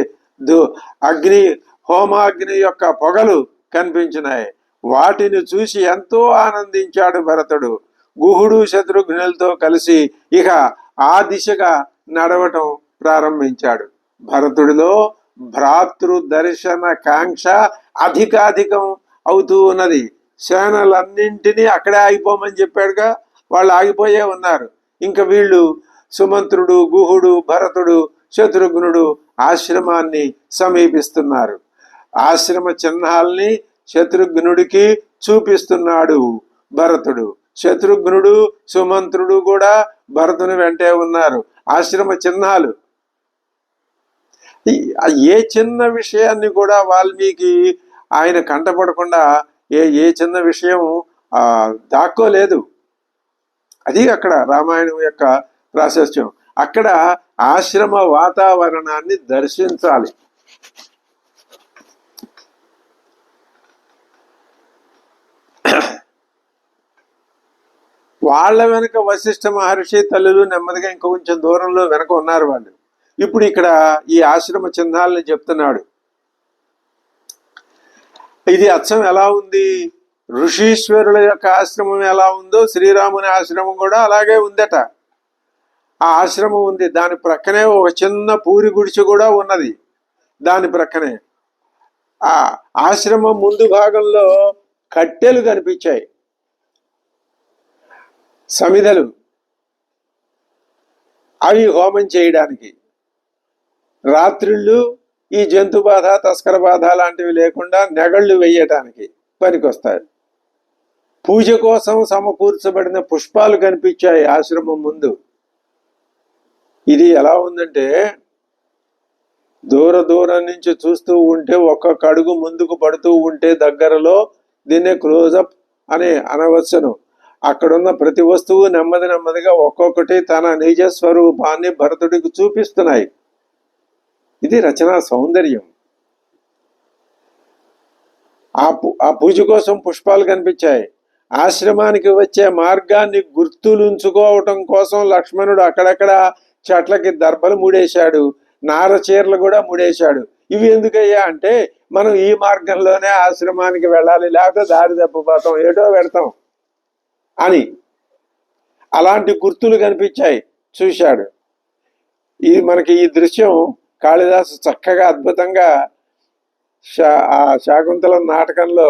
హోమాగ్ని యొక్క పొగలు కనిపించినాయి. వాటిని చూసి ఎంతో ఆనందించాడు భరతుడు. గుహుడు శత్రుఘ్నులతో కలిసి ఇక ఆ దిశగా నడవటం ప్రారంభించాడు. భరతుడిలో భ్రాతృ దర్శన కాంక్ష అధికాధికం అవుతూ ఉన్నది. సేనలన్నింటినీ అక్కడే ఆగిపోమని చెప్పాడుగా, వాళ్ళు ఆగిపోయే ఉన్నారు. ఇంకా వీళ్ళు సుమంత్రుడు, గుహుడు, భరతుడు, శత్రుఘ్నుడు ఆశ్రమాన్ని సమీపిస్తున్నారు. ఆశ్రమ చిహ్నాల్ని శత్రుఘ్నుడికి చూపిస్తున్నాడు భరతుడు. శత్రుఘ్నుడు, సుమంత్రుడు కూడా భరతుని వెంటే ఉన్నారు. ఆశ్రమ చిహ్నాలు. ఏ చిన్న విషయాన్ని కూడా వాల్మీకి ఆయన కంటపడకుండా ఏ చిన్న విషయం దాక్కోలేదు. అది అక్కడ రామాయణం యొక్క ప్రాశస్త్యం. అక్కడ ఆశ్రమ వాతావరణాన్ని దర్శించాలి. వాళ్ళ వెనక వశిష్ఠ మహర్షి తల్లులు నెమ్మదిగా ఇంకొంచెం దూరంలో వెనక ఉన్నారు వాళ్ళు. ఇప్పుడు ఇక్కడ ఈ ఆశ్రమ చిహ్నాలని చెప్తున్నాడు. ఇది అచ్చం ఎలా ఉంది? ఋషీశ్వరుల యొక్క ఆశ్రమం ఎలా ఉందో శ్రీరాముని ఆశ్రమం కూడా అలాగే ఉందట. ఆ ఆశ్రమం ఉంది, దాని ప్రక్కనే ఒక చిన్న పూరి గుడిసె కూడా ఉన్నది. దాని ప్రక్కనే ఆ ఆశ్రమం ముందు భాగంలో కట్టెలు కనిపించాయి, సమిధలు, అవి హోమం చేయడానికి. రాత్రిళ్ళు ఈ జంతు బాధ, తస్కర బాధ లాంటివి లేకుండా నెగళ్ళు వేయటానికి పనికొస్తాయి. పూజ కోసం సమకూర్చబడిన పుష్పాలు కనిపించాయి ఆశ్రమం ముందు. ఇది ఎలా ఉందంటే, దూరం నుంచి చూస్తూ ఉంటే ఒక్కొక్క అడుగు ముందుకు పడుతూ ఉంటే దగ్గరలో దీన్నే క్లోజప్ అని అనవచ్చును. అక్కడున్న ప్రతి వస్తువు నెమ్మదిగా ఒక్కొక్కటి తన నిజ స్వరూపాన్ని భరతుడికి చూపిస్తున్నాయి. ఇది రచనా సౌందర్యం. ఆ పూజ కోసం పుష్పాలు కనిపించాయి. ఆశ్రమానికి వచ్చే మార్గాన్ని గుర్తులుంచుకోవటం కోసం లక్ష్మణుడు అక్కడక్కడ చెట్లకి దర్భలు ముడేశాడు, నార చీరలు కూడా ముడేశాడు. ఇవి ఎందుకయ్యా అంటే మనం ఈ మార్గంలోనే ఆశ్రమానికి వెళ్ళాలి, లేకపోతే దారి తప్పిపోతాం, ఏటో పెడతాం అని. అలాంటి గుర్తులు కనిపించాయి, చూశాడు. ఇది మనకి ఈ దృశ్యం కాళిదాసు చక్కగా అద్భుతంగా ఆ శాకుంతల నాటకంలో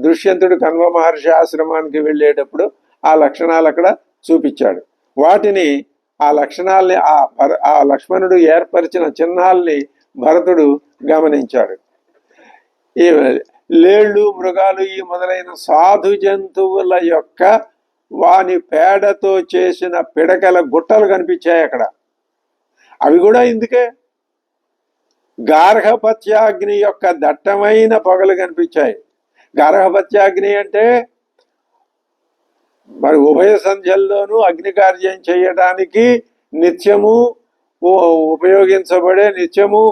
దుష్యంతుడు కన్వ మహర్షి ఆశ్రమానికి వెళ్ళేటప్పుడు ఆ లక్షణాలు అక్కడ చూపించాడు. వాటిని ఆ లక్షణాల్ని ఆ లక్ష్మణుడు ఏర్పరిచిన చిహ్నాల్ని భరతుడు గమనించాడు. ఈ లేళ్ళు, మృగాలు, ఈ మొదలైన సాధు జంతువుల యొక్క వాని పేడతో చేసిన పిడకల గుట్టలు కనిపించాయి అక్కడ. అవి కూడా ఇందుకే గార్హపత్యాగ్ని యొక్క దట్టమైన పొగలు కనిపించాయి. గార్హపత్యాగ్ని అంటే మరి ఉభయ సంధ్యల్లోనూ అగ్ని కార్యం చేయడానికి నిత్యము ఉపయోగించబడే, నిత్యము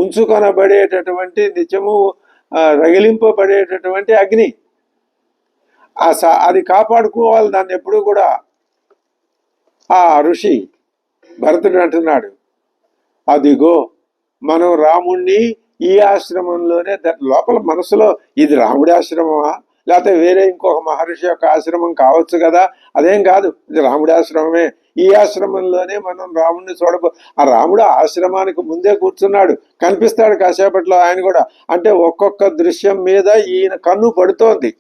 ఉంచుకొనబడేటటువంటి, నిత్యము రగిలింపబడేటటువంటి అగ్ని. అది కాపాడుకోవాలి దాన్ని ఎప్పుడు కూడా. ఆ ఋషి భరతుడు అంటున్నాడు, అదిగో మనం రాముణ్ణి ఈ ఆశ్రమంలోనే, లోపల మనసులో ఇది రాముడి ఆశ్రమమా లేకపోతే వేరే ఇంకొక మహర్షి యొక్క ఆశ్రమం కావచ్చు కదా, అదేం కాదు, ఇది రాముడి ఆశ్రమమే. ఈ ఆశ్రమంలోనే మనం రాముడిని ఆ రాముడు ఆశ్రమానికి ముందే కూర్చున్నాడు, కనిపిస్తాడు కాసేపట్లో ఆయన కూడా. అంటే ఒక్కొక్క దృశ్యం మీద ఈయన కన్ను పడుతోంది.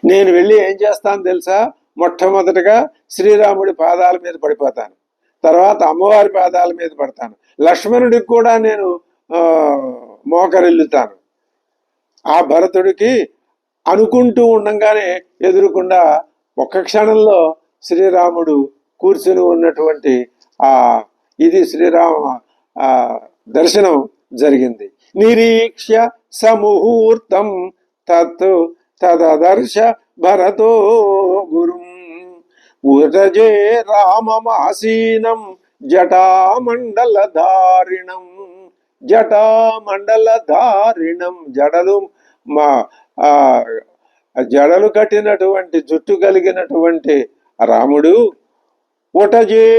నేను వెళ్ళి ఏం చేస్తాను తెలుసా, మొట్టమొదటిగా శ్రీరాముడి పాదాల మీద పడిపోతాను, తర్వాత అమ్మవారి పాదాల మీద పడతాను, లక్ష్మణుడికి కూడా నేను మోకరిల్లుతాను. ఆ భరతుడికి అనుకుంటూ ఉండంగానే ఎదురుకుండా ఒక్క క్షణంలో శ్రీరాముడు కూర్చుని ఉన్నటువంటి ఇది శ్రీరామ దర్శనం జరిగింది. నిరీక్ష సముహూర్తం తదర్శ భరతో గురుం ఉరజే రామమాసీనం జటామండలధారిణం. జటామండలధారిణం, జడలు కట్టినటువంటి జుట్టు కలిగినటువంటి రాముడు ఉటజే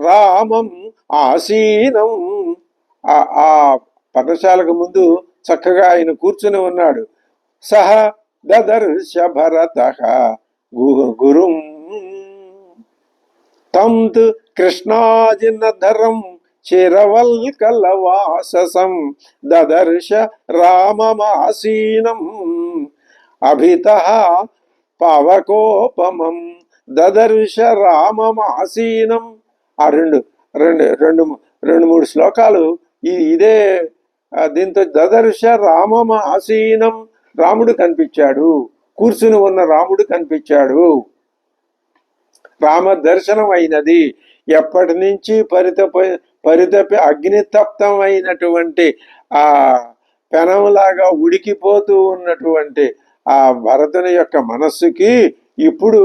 రామం ఆసీనం, ఆ పర్ణశాలకు ముందు చక్కగా ఆయన కూర్చుని ఉన్నాడు. సహ దదర్శ భరతః గురుం తం కృష్ణాజినధరం చిరవల్కలవాససం దదర్శ రామమాసీనం అభితః పవకోపమం. దదర్శ రామమాసీనం. ఆ రెండు మూడు శ్లోకాలు ఇదే దీంతో దీంతో రామమాసీనం, రాముడు కనిపించాడు, కూర్చుని ఉన్న రాముడు కనిపించాడు, రామ దర్శనం అయినది. ఎప్పటి నుంచి పరితపి అగ్నితప్తమైనటువంటి ఆ పెనంలాగా ఉడికిపోతూ ఉన్నటువంటి ఆ భరతుని యొక్క మనస్సుకి ఇప్పుడు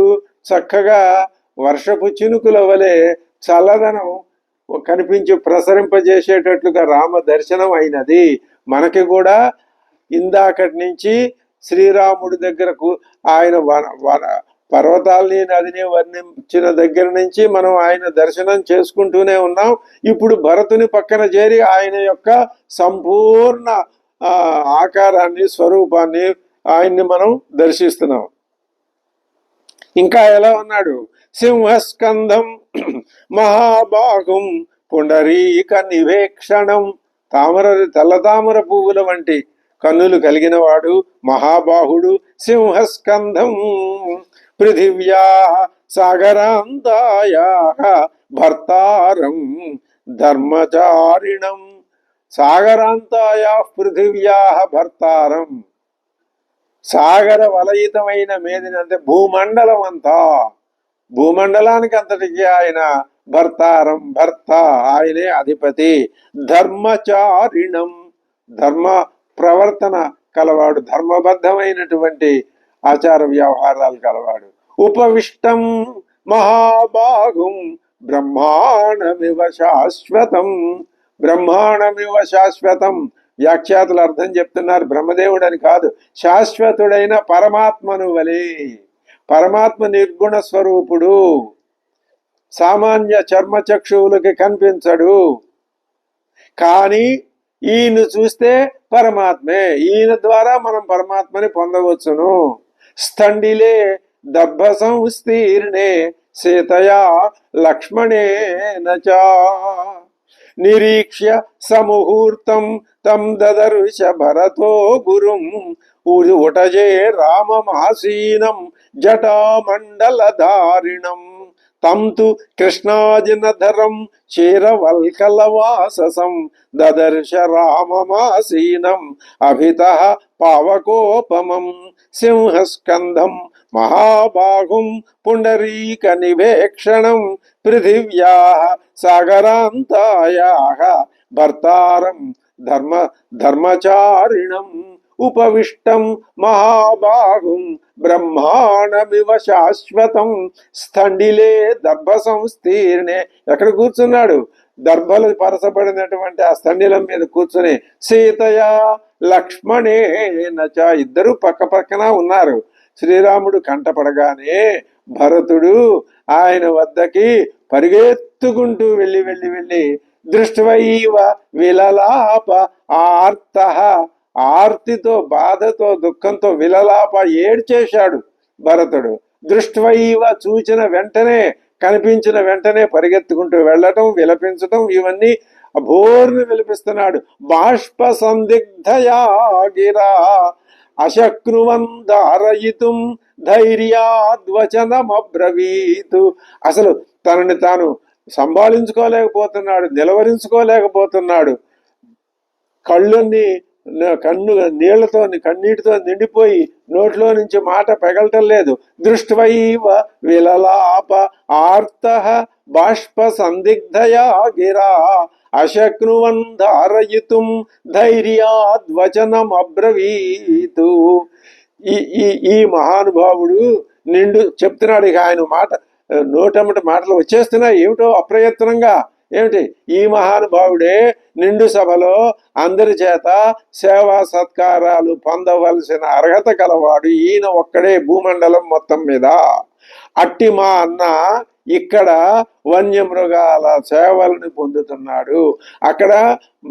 చక్కగా వర్షపు చినుకుల వలె చల్లదనం కనిపించి ప్రసరింపజేసేటట్లుగా రామ దర్శనం అయినది. మనకి కూడా ఇందాకటి నుంచి శ్రీరాముడి దగ్గరకు ఆయన పర్వతాల్ని నదిని వర్ణించిన దగ్గర నుంచి మనం ఆయన దర్శనం చేసుకుంటూనే ఉన్నాం. ఇప్పుడు భరతుని పక్కన చేరి ఆయన యొక్క సంపూర్ణ ఆకారాన్ని, స్వరూపాన్ని, ఆయన్ని మనం దర్శిస్తున్నాం. ఇంకా ఎలా ఉన్నాడు, సింహస్కంధం మహాబాహుం పుండరీక నివేక్షణం. తెల్ల తామర పువ్వుల వంటి కన్నులు కలిగిన వాడు మహాబాహుడు. సింహస్కంధం పృథివ్యా సాగరాంతాయా భర్తారం ధర్మచారిణం. సాగరాంతాయా పృథివ్యా భర్తారం, సాగర వలయితమైన మేదిని, అంటే భూమండలం అంతా, భూమండలానికి అంతటికి ఆయన భర్తారం, భర్త, ఆయనే అధిపతి. ధర్మచారిణం, ధర్మ ప్రవర్తన కలవాడు, ధర్మబద్ధమైనటువంటి ఆచార వ్యవహారాలు కలవాడు. ఉపవిష్టం మహాబాహుం బ్రహ్మాండమివ శాశ్వతం. బ్రహ్మాండమివ శాశ్వతం, వ్యాఖ్యాతులు అర్థం చెప్తున్నారు, బ్రహ్మదేవుడు అని కాదు, శాశ్వతుడైన పరమాత్మను వలె. పరమాత్మ నిర్గుణ స్వరూపుడు, సామాన్య చర్మచక్షువులకి కనిపించడు. కానీ ఈయన చూస్తే పరమాత్మే, ఈయన ద్వారా మనం పరమాత్మని పొందవచ్చును. స్థండిలే దర్భ సంస్తీర్ణే సీతయా లక్ష్మణేన చ నిరీక్ష్య సముహూర్తం తం దదర్శ భరతో గురుం ఉటజే రామమాసీనం జటామండలధారిణం తం తు కృష్ణాజినధరం క్షీరవల్కలవాససం దదర్శ రామమాసీనం అభితః పావకోపమం సింహస్కంధం మహాబాహుం పుండరీక నివేక్షణం పృథివ్యాః సాగరాంతాయాః భర్తారం ధర్మచారిణం ఉపవిష్టం మహాబాహుం బ్రహ్మాణమివ శాశ్వతం స్థండిలే దర్భ సంస్తీర్ణే. ఎక్కడ కూర్చున్నాడు? దర్భలు పరసబడినటువంటి ఆ స్థండిలం మీద కూర్చుని సీతయా లక్ష్మణేన చ, ఇద్దరు పక్క పక్కన ఉన్నారు. శ్రీరాముడు కంటపడగానే భరతుడు ఆయన వద్దకి పరిగెత్తుకుంటూ వెళ్ళి వెళ్ళి వెళ్ళి దృష్ట్వైవ విలలాప ఆర్తః, ఆర్తితో బాధతో దుఃఖంతో విలలాప ఏడ్చేశాడు భరతుడు. దృష్ట్వైవ చూచిన వెంటనే, కనిపించిన వెంటనే పరిగెత్తుకుంటూ వెళ్ళటం, విలపించటం, ఇవన్నీ బోర్ను విలపిస్తున్నాడు. బాష్ప సందిగ్ధయా గిరా అశక్నువందారయితుం ధైర్యాద్వచనమబ్రవీతు. అసలు తనని తాను సంభాళించుకోలేకపోతున్నాడు, నిలవరించుకోలేకపోతున్నాడు. కళ్ళన్నీ నీళ్లతో, కన్నీటితో నిండిపోయి నోట్లో నుంచి మాట పెగలటం లేదు. దృష్ట్వైవ విలలాప ఆర్తః బాష్ప సందిగ్ధయా గిరా అశక్నువన్ ధారయితుం ధైర్యాద్వచనం అబ్రవీతు. ఈ మహానుభావుడు నిండు చెప్తున్నాడు. ఇక ఆయన మాట నోటమ్మట మాటలు వచ్చేస్తున్నాయి, ఏమిటో అప్రయత్నంగా. ఏమిటి? ఈ మహానుభావుడే నిండు సభలో అందరి చేత సేవా సత్కారాలు పొందవలసిన అర్హత కలవాడు. ఈయన ఒక్కడే భూమండలం మొత్తం మీద. అట్టి మా అన్న ఇక్కడ వన్యమృగాల సేవలను పొందుతున్నాడు. అక్కడ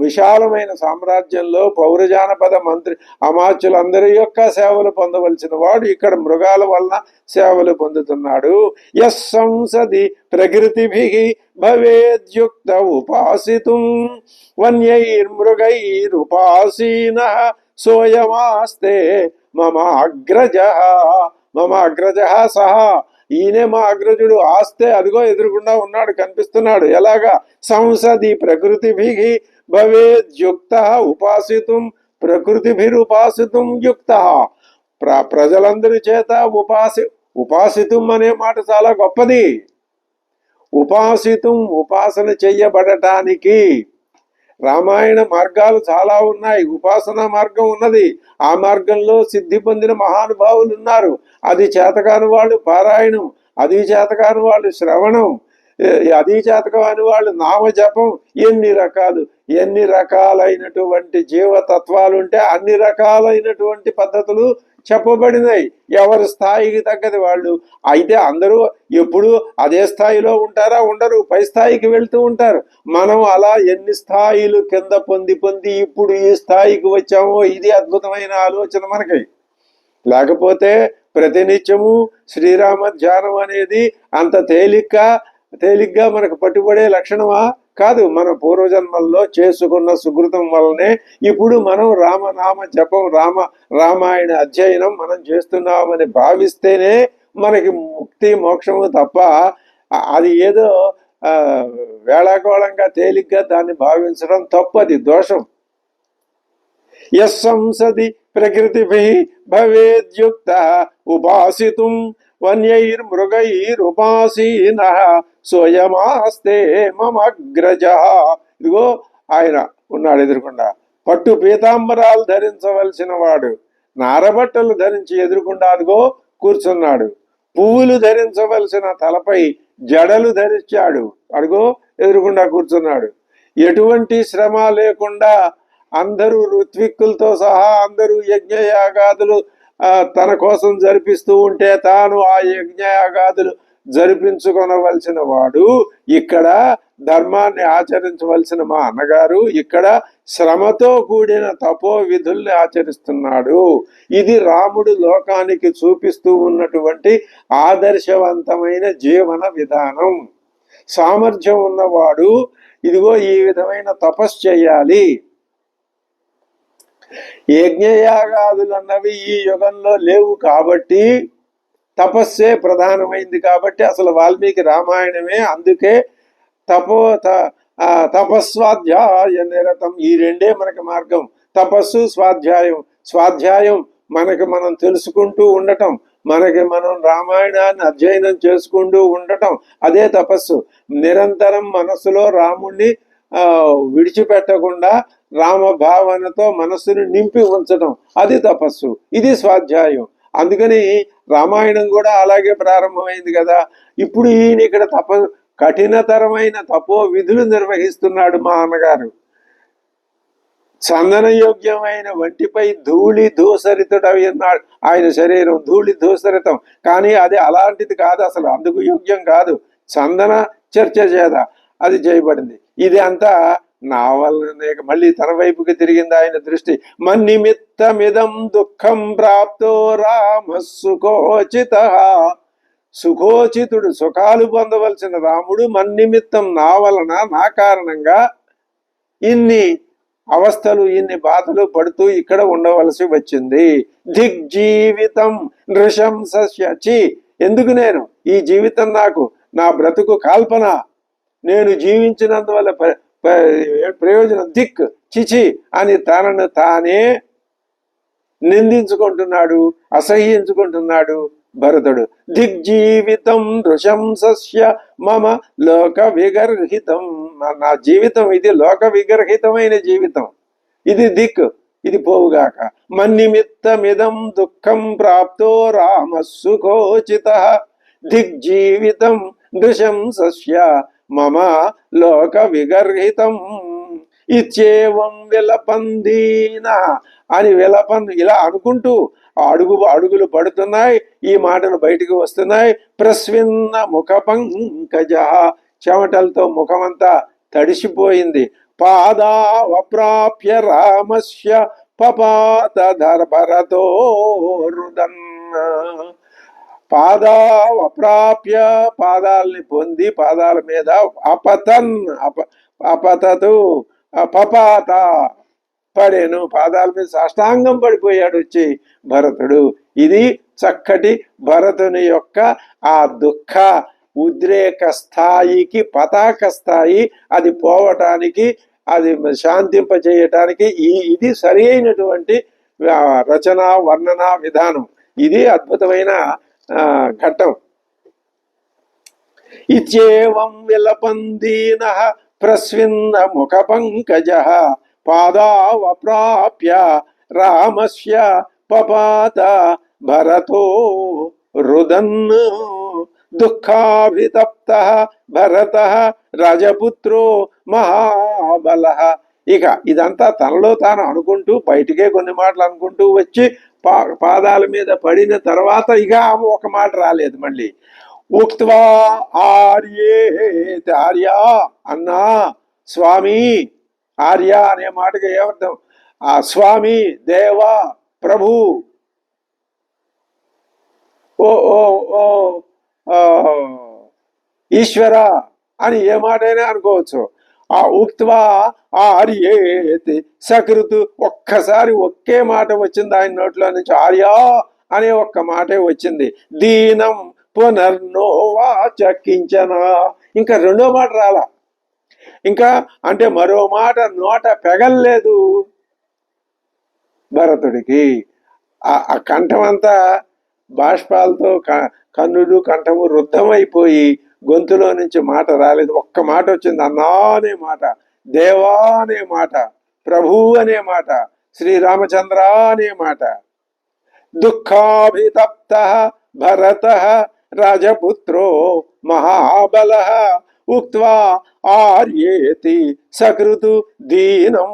విశాలమైన సామ్రాజ్యంలో పౌరజానపద మంత్రి అమాత్యులందరి యొక్క సేవలు పొందవలసిన వాడు ఇక్కడ మృగాల వలన సేవలు పొందుతున్నాడు. యస్ సంసది ప్రకృతిభిః భవేద్యుక్త ఉపాసితుం వన్యైర్మృగైరుపాసీనః సోయమాస్తే మమ అగ్రజః. మమ అగ్రజః సహా, ఈయనే మా అగ్రజుడు. ఆస్తే అదిగో ఎదురుగుండా ఉన్నాడు, కనిపిస్తున్నాడు. ఎలాగా? సంసది ప్రకృతిభిః భవేద్యుక్తః ఉపాసితుం ప్రకృతిభిరుపాసితుం యుక్తః. ప్రజలందరి చేత ఉపాసితుం అనే మాట చాలా గొప్పది. ఉపాసితుం, ఉపాసన చెయ్యబడటానికి రామాయణ మార్గాలు చాలా ఉన్నాయి. ఉపాసనా మార్గం ఉన్నది. ఆ మార్గంలో సిద్ధి పొందిన మహానుభావులు ఉన్నారు. అది చేతకాని వాళ్ళు పారాయణం, అది చేతకాని వాళ్ళు శ్రవణం, అది చేతకాని వాళ్ళు నామజపం. ఎన్ని రకాలైనటువంటి జీవతత్వాలు ఉంటే అన్ని రకాలైనటువంటి పద్ధతులు చెప్పబడినాయి. ఎవరి స్థాయికి తగ్గది వాళ్ళు. అయితే అందరూ ఎప్పుడు అదే స్థాయిలో ఉంటారా? ఉండరు, పై స్థాయికి వెళ్తూ ఉంటారు. మనం అలా ఎన్ని స్థాయిలు కింద పొంది ఇప్పుడు ఈ స్థాయికి వచ్చామో, ఇది అద్భుతమైన ఆలోచన మనకి. లేకపోతే ప్రతినిత్యము శ్రీరామ ధ్యానం అనేది అంత తేలిగ్గా మనకు పట్టుబడే లక్షణమా? కాదు. మన పూర్వజన్మల్లో చేసుకున్న సుకృతం వల్లనే ఇప్పుడు మనం రామనామ జపం, రామాయణ అధ్యయనం మనం చేస్తున్నామని భావిస్తేనే మనకి ముక్తి మోక్షము తప్ప అది ఏదో వేళాకోళంగా తేలిగ్గా దాన్ని భావించడం తప్పు, అది దోషం. యస్ సంసది ప్రకృతిభిః భవేద్యుక్తః ఉపాసితుం వన్యైర్మృగైరుపాసీనః సోయమాస్తే మమగ్రజః. ఇదిగో ఆయన ఉన్నాడు ఎదురుకుండా. పట్టు పీతాంబరాలు ధరించవలసిన వాడు నారబట్టలు ధరించి ఎదురుకుండా అదిగో కూర్చున్నాడు. పువ్వులు ధరించవలసిన తలపై జడలు ధరించాడు, అడుగో ఎదురుకుండా కూర్చున్నాడు. ఎటువంటి శ్రమ లేకుండా అందరూ ఋత్విక్కులతో సహా అందరూ యజ్ఞయాగాదులు తన కోసం జరిపిస్తూ ఉంటే తాను ఆ యజ్ఞయాగాదులు జరిపించుకొనవలసిన వాడు ఇక్కడ ధర్మాన్ని ఆచరించవలసిన మా అన్నగారు ఇక్కడ శ్రమతో కూడిన తపో విధుల్ని ఆచరిస్తున్నాడు. ఇది రాముడు లోకానికి చూపిస్తూ ఉన్నటువంటి ఆదర్శవంతమైన జీవన విధానం. సామర్థ్యం ఉన్నవాడు ఇదిగో ఈ విధమైన తపస్సు చేయాలి. యజ్ఞయాగాదులు అన్నవి ఈ యుగంలో లేవు కాబట్టి తపస్సే ప్రధానమైంది కాబట్టి అసలు వాల్మీకి రామాయణమే అందుకే తపస్వాధ్యాయ నిరతం. ఈ రెండే మనకి మార్గం, తపస్సు స్వాధ్యాయం. స్వాధ్యాయం మనకి మనం తెలుసుకుంటూ ఉండటం, మనకి మనం రామాయణాన్ని అధ్యయనం చేసుకుంటూ ఉండటం, అదే తపస్సు. నిరంతరం మనస్సులో రాముణ్ణి విడిచిపెట్టకుండా రామ భావనతో మనస్సును నింపి ఉంచడం, అది తపస్సు. ఇది స్వాధ్యాయం. అందుకని రామాయణం కూడా అలాగే ప్రారంభమైంది కదా. ఇప్పుడు ఈయన ఇక్కడ కఠినతరమైన తపో విధులు నిర్వహిస్తున్నాడు మా అన్నగారు. చందనయోగ్యమైన వంటిపై ధూళి ధూసరితుడన్నాడు. ఆయన శరీరం ధూళి ధూసరితం, కానీ అది అలాంటిది కాదు, అసలు అందుకు యోగ్యం కాదు. చందన చర్చ చేత అది చేయబడింది. ఇది అంతా నా వల్లనే. మళ్ళీ తన వైపుకి తిరిగింది ఆయన దృష్టి. మన్నిమిత్తమిదం దుఃఖం ప్రాప్తో రామ సుఖోచిత. సుఖోచితుడు, సుఖాలు పొందవలసిన రాముడు మన్నిమిత్తం, నా వలన, నా కారణంగా ఇన్ని అవస్థలు ఇన్ని బాధలు పడుతూ ఇక్కడ ఉండవలసి వచ్చింది. దిగ్జీవితం నృశంసస్యచి. ఎందుకు నేను ఈ జీవితం, నాకు నా బ్రతుకు కాల్పన, నేను జీవించినందువల్ల ప్రయోజనం దిక్ చిచి అని తనను తానే నిందించుకుంటున్నాడు, అసహ్యించుకుంటున్నాడు భరతుడు. దిగ్జీవితం నృశంసస్య మమ లోక విగర్హితం. నా జీవితం ఇది లోక విగర్హితమైన జీవితం, ఇది దిక్, ఇది పోవుగాక. మన్నిమిత్తమిదం దుఃఖం ప్రాప్తో రామ సుఖోచిత. దిగ్జీవితం నృశంసస్య మమ లోక విగర్హితం. ఇచ్చేవం విలపందీన అని ఇలా అనుకుంటూ అడుగులు పడుతున్నాయి, ఈ మాటలు బయటికి వస్తున్నాయి. ప్రస్విన్న ముఖ పంకజ. చెమటలతో ముఖమంతా తడిసిపోయింది. పాదావప్రాప్య రామస్య పపాత భరతో రుదన్న. పాదావప్రాప్య, పాదాలని పొంది, పాదాల మీద అపతన్ అపతతు పపాత పడేను, పాదాల మీద సాష్టాంగం పడిపోయాడు వచ్చి భరతుడు. ఇది చక్కటి భరతుని యొక్క ఆ దుఃఖ ఉద్రేక స్థాయికి పతాక స్థాయి, అది పోవటానికి, అది శాంతింపజేయటానికి ఇది సరి అయినటువంటి రచన వర్ణన విధానం. ఇది అద్భుతమైన ఘట్టం. ఇచ్చేవం విలపందీన ప్రస్విన్న ముఖ పంకజ పాదావప్రాప్య రామస్య పపాత భరతో రుదన్. దుఃఖాభితప్త భరత రాజపుత్రో మహాబల. ఇక ఇదంతా తనలో తాను అనుకుంటూ, బయటికే కొన్ని మాటలు అనుకుంటూ వచ్చి పాదాల మీద పడిన తర్వాత ఇక ఒక మాట రాలేదు మళ్ళీ. ఉక్త్వా ఆర్యే, ఆర్య అన్నా, స్వామి. ఆర్య అనే మాటకి ఏమర్థం? ఆ స్వామి, దేవ, ప్రభు, ఓ ఓ ఓ ఈశ్వర అని ఏ మాట అయినా అనుకోవచ్చు. ఆ ఉక్త్వా ఆర్యేతి సకృతు. ఒక్కసారి ఒకే మాట వచ్చింది ఆయన నోట్లో నుంచి, ఆర్య అనే ఒక్క మాటే వచ్చింది. దీనం పునర్నోవాచ కించన. ఇంకా రెండో మాట రాలా. ఇంకా అంటే మరో మాట నోట పెగల్లేదు భరతుడికి. ఆ కంఠమంతా బాష్పాలతో కన్నుడు కంఠము రుద్ధమైపోయి గొంతులో నుంచి మాట రాలేదు. ఒక్క మాట వచ్చింది, అన్నా అనే మాట, దేవా అనే మాట, ప్రభు అనే మాట, శ్రీరామచంద్ర అనే మాట. దుఃఖాభితప్త భరత రాజపుత్రో మహాబల ఉక్త్వా ఆర్యేతి సకృతు దీనం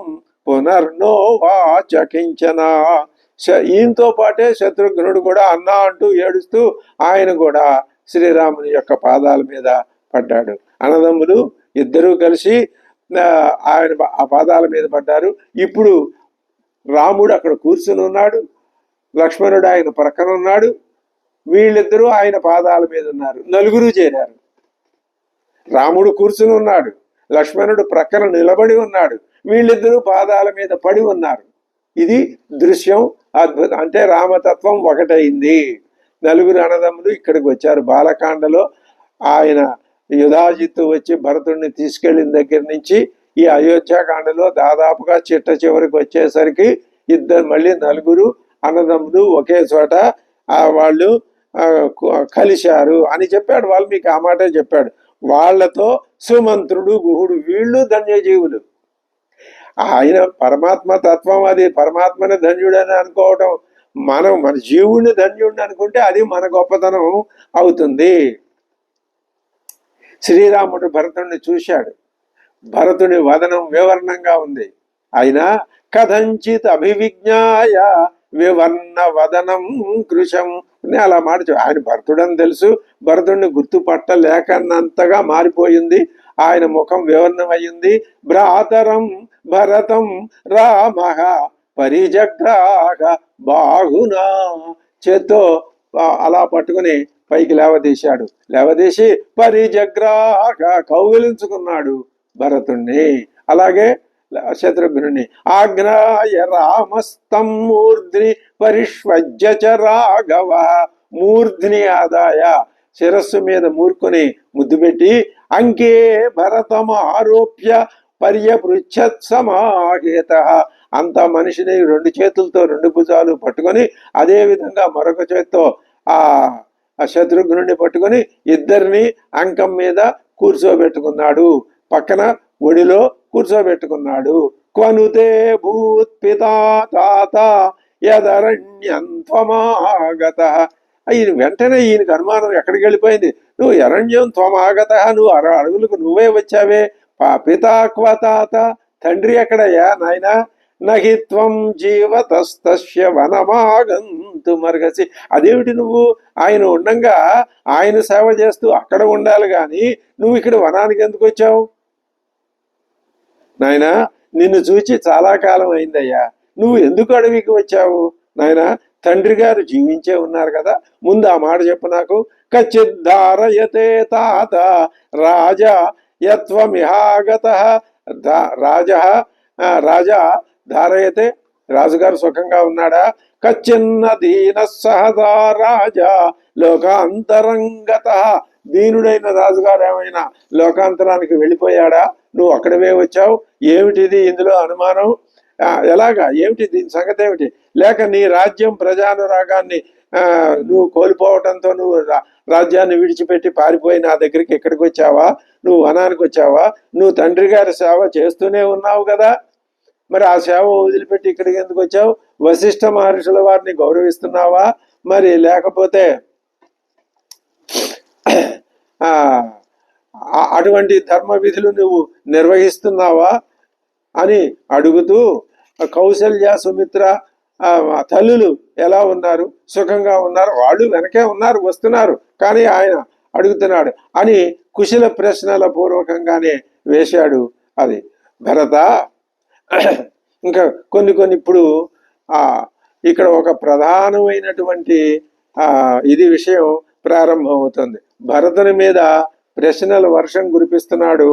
పునర్నో వాచ కించన. ఈయనతో పాటే శత్రుఘ్నుడు కూడా అన్నా అంటూ ఏడుస్తూ ఆయన కూడా శ్రీరాముని యొక్క పాదాల మీద పడ్డాడు. అన్నదమ్ములు ఇద్దరూ కలిసి ఆయన ఆ పాదాల మీద పడ్డారు. ఇప్పుడు రాముడు అక్కడ కూర్చుని ఉన్నాడు, లక్ష్మణుడు ఆయన ప్రక్కన ఉన్నాడు, వీళ్ళిద్దరూ ఆయన పాదాల మీద ఉన్నారు. నలుగురు చేరారు. రాముడు కూర్చుని ఉన్నాడు, లక్ష్మణుడు ప్రక్కన నిలబడి ఉన్నాడు, వీళ్ళిద్దరూ పాదాల మీద పడి ఉన్నారు. ఇది దృశ్యం అద్భుతం. అంటే రామతత్వం ఒకటైంది. నలుగురు అన్నదమ్ములు ఇక్కడికి వచ్చారు. బాలకాండలో ఆయన యుధాజిత్తు వచ్చి భరతుడిని తీసుకెళ్లిన దగ్గర నుంచి ఈ అయోధ్యాకాండలో దాదాపుగా చిట్ట చివరికి వచ్చేసరికి మళ్ళీ నలుగురు అన్నదమ్ములు ఒకే చోట వాళ్ళు కలిశారు అని చెప్పాడు వాల్మీకి. ఆ మాటే చెప్పాడు. వాళ్లతో సుమంత్రుడు, గుహుడు వీళ్ళు ధన్యజీవులు. ఆయన పరమాత్మ తత్వం, అది పరమాత్మని ధన్యుడని అనుకోవటం, మన జీవుడిని ధన్యుడిని అనుకుంటే అది మన గొప్పతనం అవుతుంది. శ్రీరాముడు భరతుడిని చూశాడు. భరతుని వదనం వివర్ణంగా ఉంది. అయినా కథంచిత్ అభివిజ్ఞాయ వివర్ణ వదనం కృశం అని అలా మాట. ఆయన భరతుడని తెలుసు, భరతుడిని గుర్తుపట్టలేకన్నంతగా మారిపోయింది. ఆయన ముఖం వివర్ణమయ్యింది. భ్రాతరం భరతం రామ పరిజగ్రాహ బాహునా, చేత్తో అలా పట్టుకుని పైకి లేవదీశాడు. లేవదీసి పరిజగ్రాహ కౌగిలించుకున్నాడు భరతుణ్ణి, అలాగే శత్రుఘ్నుని. ఆగ్నాయ రామస్తం మూర్ధ్ని పరిష్వజ్య చ రాఘవ, మూర్ధ్ని ఆదాయ శిరస్సు మీద మూర్ఖుని ముద్దు పెట్టి అంకే భరతం ఆరోప్య పర్యపృచ్ఛత్ సమాహేత, అంత మనిషిని రెండు చేతులతో రెండు భుజాలు పట్టుకొని అదే విధంగా మరొక చేత్తో ఆ శత్రుఘ్నుడిని పట్టుకొని ఇద్దరిని అంకం మీద కూర్చోబెట్టుకున్నాడు, పక్కన ఒడిలో కూర్చోబెట్టుకున్నాడు. క్వనుతే భూత్పితా తాత యదరణ్యం త్వమాగత. ఈయన వెంటనే ఈయనకు అనుమానం ఎక్కడికి వెళ్ళిపోయింది. నువ్వు అరణ్యం త్వమాగత, నువ్వు అడుగులకు నువ్వే వచ్చావే. పితా క్వ తాత, తండ్రి ఎక్కడయ్యా నాయనా. నహి త్వం జీవతస్తస్య వనమాగంతు మర్గసి. అదేమిటి నువ్వు ఆయన ఉండంగా ఆయన సేవ చేస్తూ అక్కడ ఉండాలి గాని నువ్వు ఇక్కడ వనానికి ఎందుకు వచ్చావు? నాయనా నిన్ను చూచి చాలా కాలం అయిందయ్యా, నువ్వు ఎందుకు అడవికి వచ్చావు? నాయనా తండ్రి గారు జీవించే ఉన్నారు కదా, ముందు ఆ మాట చెప్పు నాకు. కచ్చిద్ధారయతే తాత రాజా యత్వమిహాగత. రాజా ధారయతే, రాజుగారు సుఖంగా ఉన్నాడా? కచ్చిన్న దీన సహదా రాజా లోకాంతరంగత. దీనుడైన రాజుగారు ఏమైనా లోకాంతరానికి వెళ్ళిపోయాడా? నువ్వు అక్కడవే వచ్చావు. ఏమిటిది ఇందులో అనుమానం? ఎలాగా, ఏమిటి దీని సంగతి ఏమిటి? లేక నీ రాజ్యం ప్రజానురాగాన్ని నువ్వు కోల్పోవటంతో నువ్వు రాజ్యాన్ని విడిచిపెట్టి పారిపోయి నా దగ్గరికి ఎక్కడికి వచ్చావా? నువ్వు వనానికి వచ్చావా? నువ్వు తండ్రి గారి సేవ చేస్తూనే ఉన్నావు కదా, మరి ఆ సేవ వదిలిపెట్టి ఇక్కడికి ఎందుకు వచ్చావు? వశిష్ఠ మహర్షుల వారిని గౌరవిస్తున్నావా? మరి లేకపోతే అటువంటి ధర్మ విధులు నువ్వు నిర్వహిస్తున్నావా అని అడుగుతూ, కౌసల్య సుమిత్ర తల్లులు ఎలా ఉన్నారు? సుఖంగా ఉన్నారు? వాళ్ళు వెనకే ఉన్నారు, వస్తున్నారు, కానీ ఆయన అడుగుతున్నాడు అని కుశల ప్రశ్నల పూర్వకంగానే వేశాడు. అది భరత. ఇంకా కొన్ని ఇప్పుడు ఇక్కడ ఒక ప్రధానమైనటువంటి ఇది విషయం ప్రారంభమవుతుంది. భరతుని మీద ప్రశ్నల వర్షం కురిపిస్తున్నాడు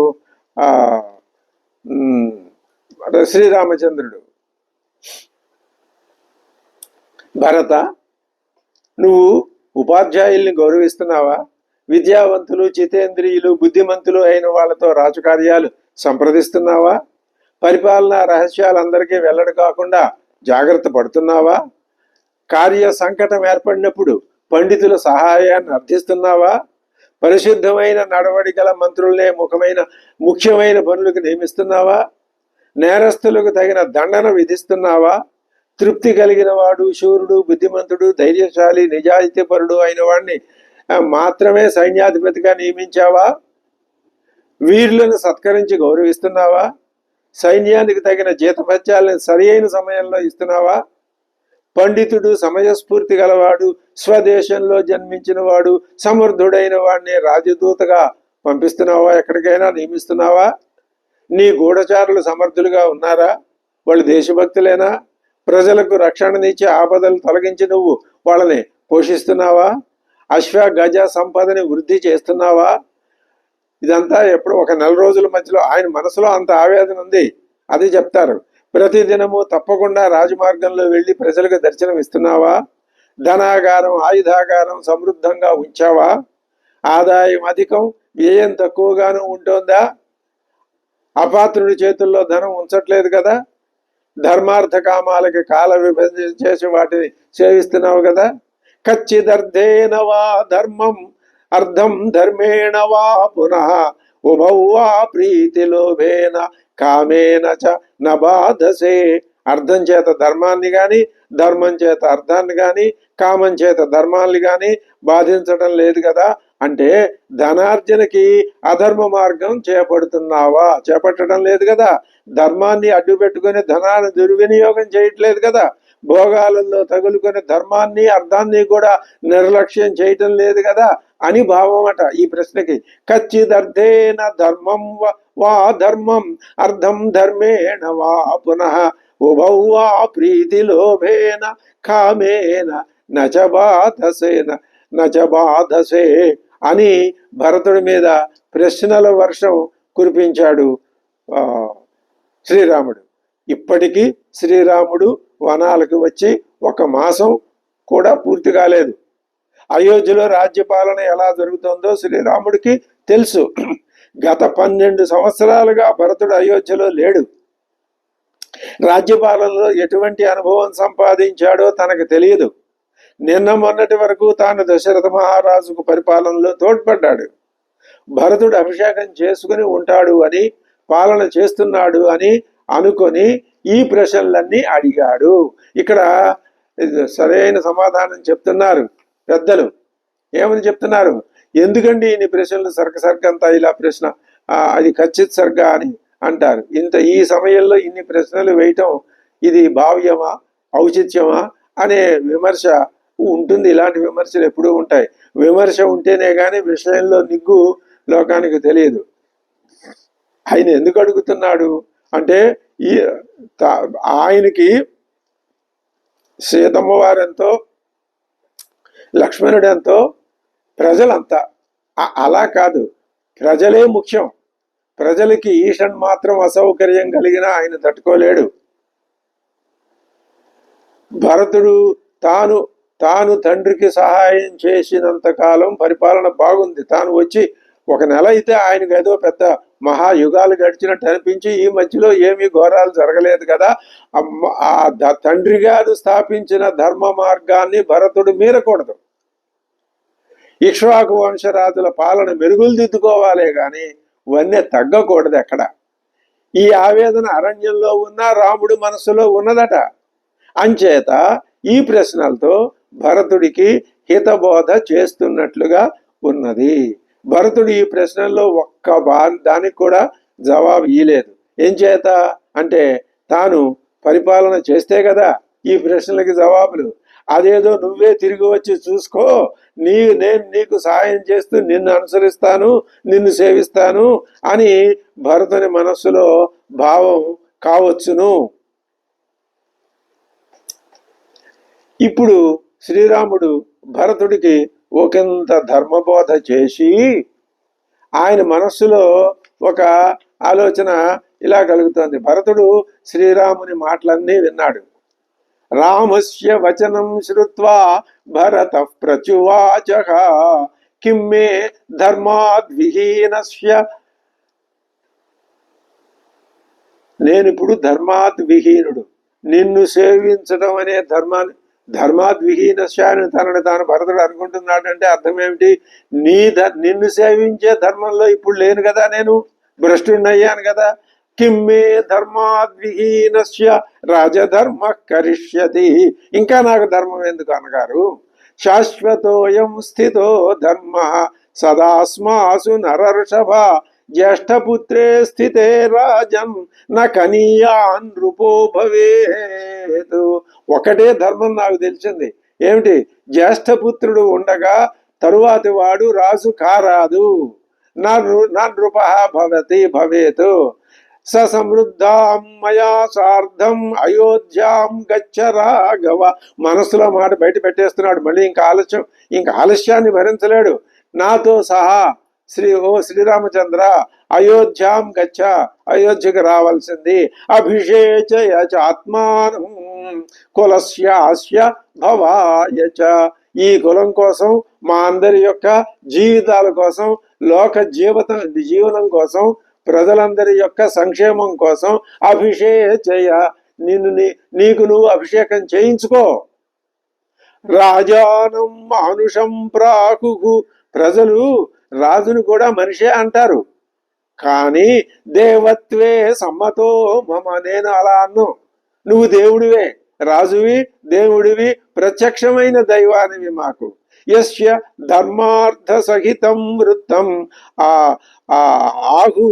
శ్రీరామచంద్రుడు. భరత, నువ్వు ఉపాధ్యాయుల్ని గౌరవిస్తున్నావా? విద్యావంతులు, జితేంద్రియులు, బుద్ధిమంతులు అయిన వాళ్ళతో రాజకార్యాలు సంప్రదిస్తున్నావా? పరిపాలనా రహస్యాలు అందరికీ వెల్లడి కాకుండా జాగ్రత్త పడుతున్నావా? కార్య సంకటం ఏర్పడినప్పుడు పండితుల సహాయాన్ని అర్థిస్తున్నావా? పరిశుద్ధమైన నడవడికల మంత్రులనే ముఖ్యమైన పనులకు నియమిస్తున్నావా? నేరస్తులకు తగిన దండన విధిస్తున్నావా? తృప్తి కలిగిన వాడు, శూరుడు, బుద్ధిమంతుడు, ధైర్యశాలి, నిజాయితీపరుడు అయిన వాడిని మాత్రమే సైన్యాధిపతిగా నియమించావా? వీరులను సత్కరించి గౌరవిస్తున్నావా? సైన్యానికి తగిన జీతభత్యాలను సరి అయిన సమయంలో ఇస్తున్నావా? పండితుడు, సమయస్ఫూర్తి గలవాడు, స్వదేశంలో జన్మించిన వాడు, సమర్థుడైన వాడిని రాజదూతగా పంపిస్తున్నావా? ఎక్కడికైనా నియమిస్తున్నావా? నీ గూఢచారులు సమర్థులుగా ఉన్నారా? వాళ్ళు దేశభక్తులేనా? ప్రజలకు రక్షణనిచ్చి ఆపదలు తొలగించి నువ్వు వాళ్ళని పోషిస్తున్నావా? అశ్వ గజ సంపదని వృద్ధి చేస్తున్నావా? ఇదంతా ఎప్పుడు ఒక నెల రోజుల మధ్యలో ఆయన మనసులో అంత ఆవేదన ఉంది, అది చెప్తారు. ప్రతిదినము తప్పకుండా రాజమార్గంలో వెళ్ళి ప్రజలకు దర్శనం ఇస్తున్నావా? ధనాగారం, ఆయుధాగారం సమృద్ధంగా ఉంచావా? ఆదాయం అధికం, వ్యయం తక్కువగాను ఉంటుందా? అపాత్రుడి చేతుల్లో ధనం ఉంచట్లేదు కదా? ధర్మార్థ కామాలకి కాల విభజన చేసి వాటిని సేవిస్తున్నావు కదా? కచ్చిదర్థేన వా ధర్మం అర్థం ధర్మేణ వా పునః ఉభౌ వా ప్రీతిలోభేన కామేన చ నబాధసే. అర్థం చేత ధర్మాన్ని గాని, ధర్మం చేత అర్థాన్ని గాని, కామం చేత ధర్మాన్ని గాని బాధించడం లేదు కదా. అంటే ధనార్జనకి అధర్మ మార్గం చేపట్టడం లేదు కదా. ధర్మాన్ని అడ్డు పెట్టుకుని ధనాన్ని దుర్వినియోగం చేయట్లేదు కదా. భోగాలలో తగులుకొని ధర్మాన్ని అర్థాన్ని కూడా నిర్లక్ష్యం చేయటం లేదు కదా అని భావం అట ఈ ప్రశ్నకి. కచ్చిదర్థేన ధర్మం వా ధర్మం అర్థం ధర్మేణ వా పునః ఉభౌ వా ప్రీతిలోభేన కామేన నచబాధసే అని భరతుడి మీద ప్రశ్నల వర్షం కురిపించాడు శ్రీరాముడు. ఇప్పటికీ శ్రీరాముడు వనాలకు వచ్చి 1 మాసం కూడా పూర్తి కాలేదు. అయోధ్యలో రాజ్యపాలన ఎలా జరుగుతుందో శ్రీరాముడికి తెలుసు. గత 12 సంవత్సరాలుగా భరతుడు అయోధ్యలో లేడు. రాజ్యపాలనలో ఎటువంటి అనుభవం సంపాదించాడో తనకు తెలియదు. నిన్న మొన్నటి వరకు తాను దశరథ మహారాజుకు పరిపాలనలో తోడ్పడ్డాడు. భరతుడు అభిషేకం చేసుకుని ఉంటాడు అని, పాలన చేస్తున్నాడు అని అనుకొని ఈ ప్రశ్నలన్నీ అడిగాడు. ఇక్కడ సరైన సమాధానం చెప్తున్నారు పెద్దలు. ఏమని చెప్తున్నారు? ఎందుకండి ఇన్ని ప్రశ్నలు సర్గంతా ఇలా ప్రశ్న, అది ఖచ్చిత సర్గ అని అంటారు. ఈ సమయంలో ఇన్ని ప్రశ్నలు వేయటం ఇది భావ్యమా, ఔచిత్యమా అనే విమర్శ ఉంటుంది. ఇలాంటి విమర్శలు ఎప్పుడూ ఉంటాయి. విమర్శ ఉంటేనే కానీ విషయంలో నిగ్గు లోకానికి తెలియదు. ఆయన ఎందుకు అడుగుతున్నాడు అంటే, ఆయనకి సీతమ్మ వారెంతో, లక్ష్మణుడెంతో, ప్రజలంతా. అలా కాదు, ప్రజలే ముఖ్యం. ప్రజలకి ఈషన్ మాత్రం అసౌకర్యం కలిగినా ఆయన తట్టుకోలేడు. భరతుడు తాను తండ్రికి సహాయం చేసినంత కాలం పరిపాలన బాగుంది. తాను వచ్చి 1 నెల అయితే ఆయనకు ఏదో పెద్ద మహాయుగాలు గడిచినట్టు అనిపించి, ఈ మధ్యలో ఏమీ ఘోరాలు జరగలేదు కదా. తండ్రి గారు స్థాపించిన ధర్మ మార్గాన్ని భరతుడు మీరకూడదు. ఇక్ష్వాకు వంశరాజుల పాలన మెరుగులు దిద్దుకోవాలే గాని వన్నె తగ్గకూడదు ఎక్కడ. ఈ ఆవేదన అరణ్యంలో ఉన్న రాముడు మనసులో ఉన్నదట. అంచేత ఈ ప్రశ్నలతో భరతుడికి హితబోధ చేస్తున్నట్లుగా ఉన్నది. భరతుడు ఈ ప్రశ్నల్లో దానికి కూడా జవాబు ఇయ్యలేదు. ఏం చేత అంటే, తాను పరిపాలన చేస్తే కదా ఈ ప్రశ్నలకి జవాబులు. అదేదో నువ్వే తిరిగి వచ్చి చూసుకో, నేను నీకు సహాయం చేస్తూ నిన్ను అనుసరిస్తాను, నిన్ను సేవిస్తాను అని భరతుని మనస్సులో భావం కావచ్చును. ఇప్పుడు శ్రీరాముడు భరతుడికి ఒకంత ధర్మబోధ చేసి ఆయన మనస్సులో ఒక ఆలోచన ఇలా కలుగుతోంది. భరతుడు శ్రీరాముని మాటలన్నీ విన్నాడు. రామస్య వచనం శ్రుత్వా భరత ప్రచువాచః కిం మే ధర్మాద్విహీనస్య. నేనిప్పుడు ధర్మాద్విహీనుడు, నిన్ను సేవించడం అనే ధర్మాద్విహీనస్య అని తనని తాను భరతుడు అనుకుంటున్నాడంటే అర్థం ఏమిటి? నిన్ను సేవించే ధర్మంలో ఇప్పుడు లేను కదా, నేను భ్రష్టుణ్ణయ్యాను కదా. కిమ్మే ధర్మాద్విహీనస్య రాజధర్మ కరిష్యతి. ఇంకా నాకు ధర్మం ఎందుకు అనగారు? శాశ్వతోయం స్థితో ధర్మ సదాస్మాసు నరర్షభ జ్యేష్ఠపుత్రే స్థితే రాజన్ నా కనీయాన్ నృపో భవేత్. ఒకటే ధర్మం నాకు తెలిసింది ఏమిటి, జ్యేష్ఠపుత్రుడు ఉండగా తరువాతి వాడు రాజు కారాదు. నా నృప భవేత్. స సమృద్ధాం మయా సార్ధం అయోధ్యాం గచ్చ రాఘవ. మనసులో మాట బయట పెట్టేస్తున్నాడు. మళ్ళీ ఇంకా ఆలస్యాన్ని భరించలేడు. నాతో సహా శ్రీరామచంద్ర అయోధ్యాం గచ్చ, అయోధ్యకు రావాల్సింది. అభిషేచయ ఆత్మానం కులస్యాస్య భవాయచ. ఈ కులం కోసం, మా అందరి యొక్క జీవితాల కోసం, లోక జీవనం కోసం, ప్రజలందరి యొక్క సంక్షేమం కోసం అభిషేచయ, నీకు నువ్వు అభిషేకం చేయించుకో. రాజానం మానుషం ప్రాకు. ప్రజలు రాజును కూడా మనిషే అంటారు, కానీ దేవత్వే సమ్మతో మమ, నేను అలా అన్ను. నువ్వు దేవుడివే, రాజువి, దేవుడివి, ప్రత్యక్షమైన దైవానివి మాకు. యస్య ధర్మార్థ సహితం వృత్తం ఆహు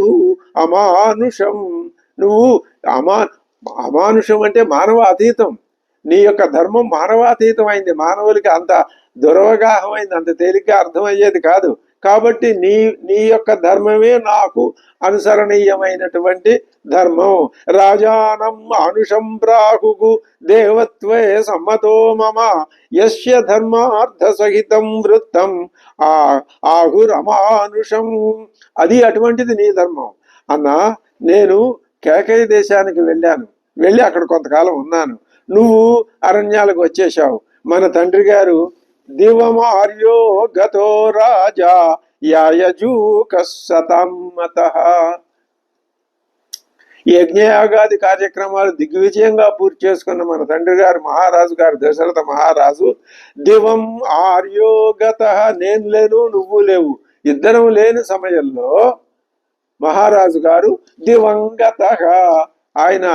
అమానుషం. నువ్వు అమానుషం అంటే మానవ అతీతం. నీ యొక్క ధర్మం మానవాతీతం అయింది. మానవులకి అంత దురవగాహమైంది, అంత తేలిగ్గా అర్థమయ్యేది కాదు. కాబట్టి నీ యొక్క ధర్మమే నాకు అనుసరణీయమైనటువంటి ధర్మం. రాజానం మానుషం ప్రాహు దేవత్వే సమ్మతో మమ యస్య ధర్మార్థ సహితం వృత్తం ఆహురమానుషం. అది అటువంటిది నీ ధర్మం. అన్నా, నేను కేకయ దేశానికి వెళ్ళి అక్కడ కొంతకాలం ఉన్నాను. నువ్వు అరణ్యాలకు వచ్చేశావు. మన తండ్రి గారు దివమార్యో గతో రాజా యాయజూక సతమ్మతః. యజ్ఞయాగాది కార్యక్రమాలు దిగ్విజయంగా పూర్తి చేసుకున్న మన తండ్రి గారు మహారాజు గారు దశరథ మహారాజు దివం ఆర్యోగత, నేను లేను నువ్వు లేవు, ఇద్దరం లేని సమయంలో మహారాజు గారు దివంగత, ఆయన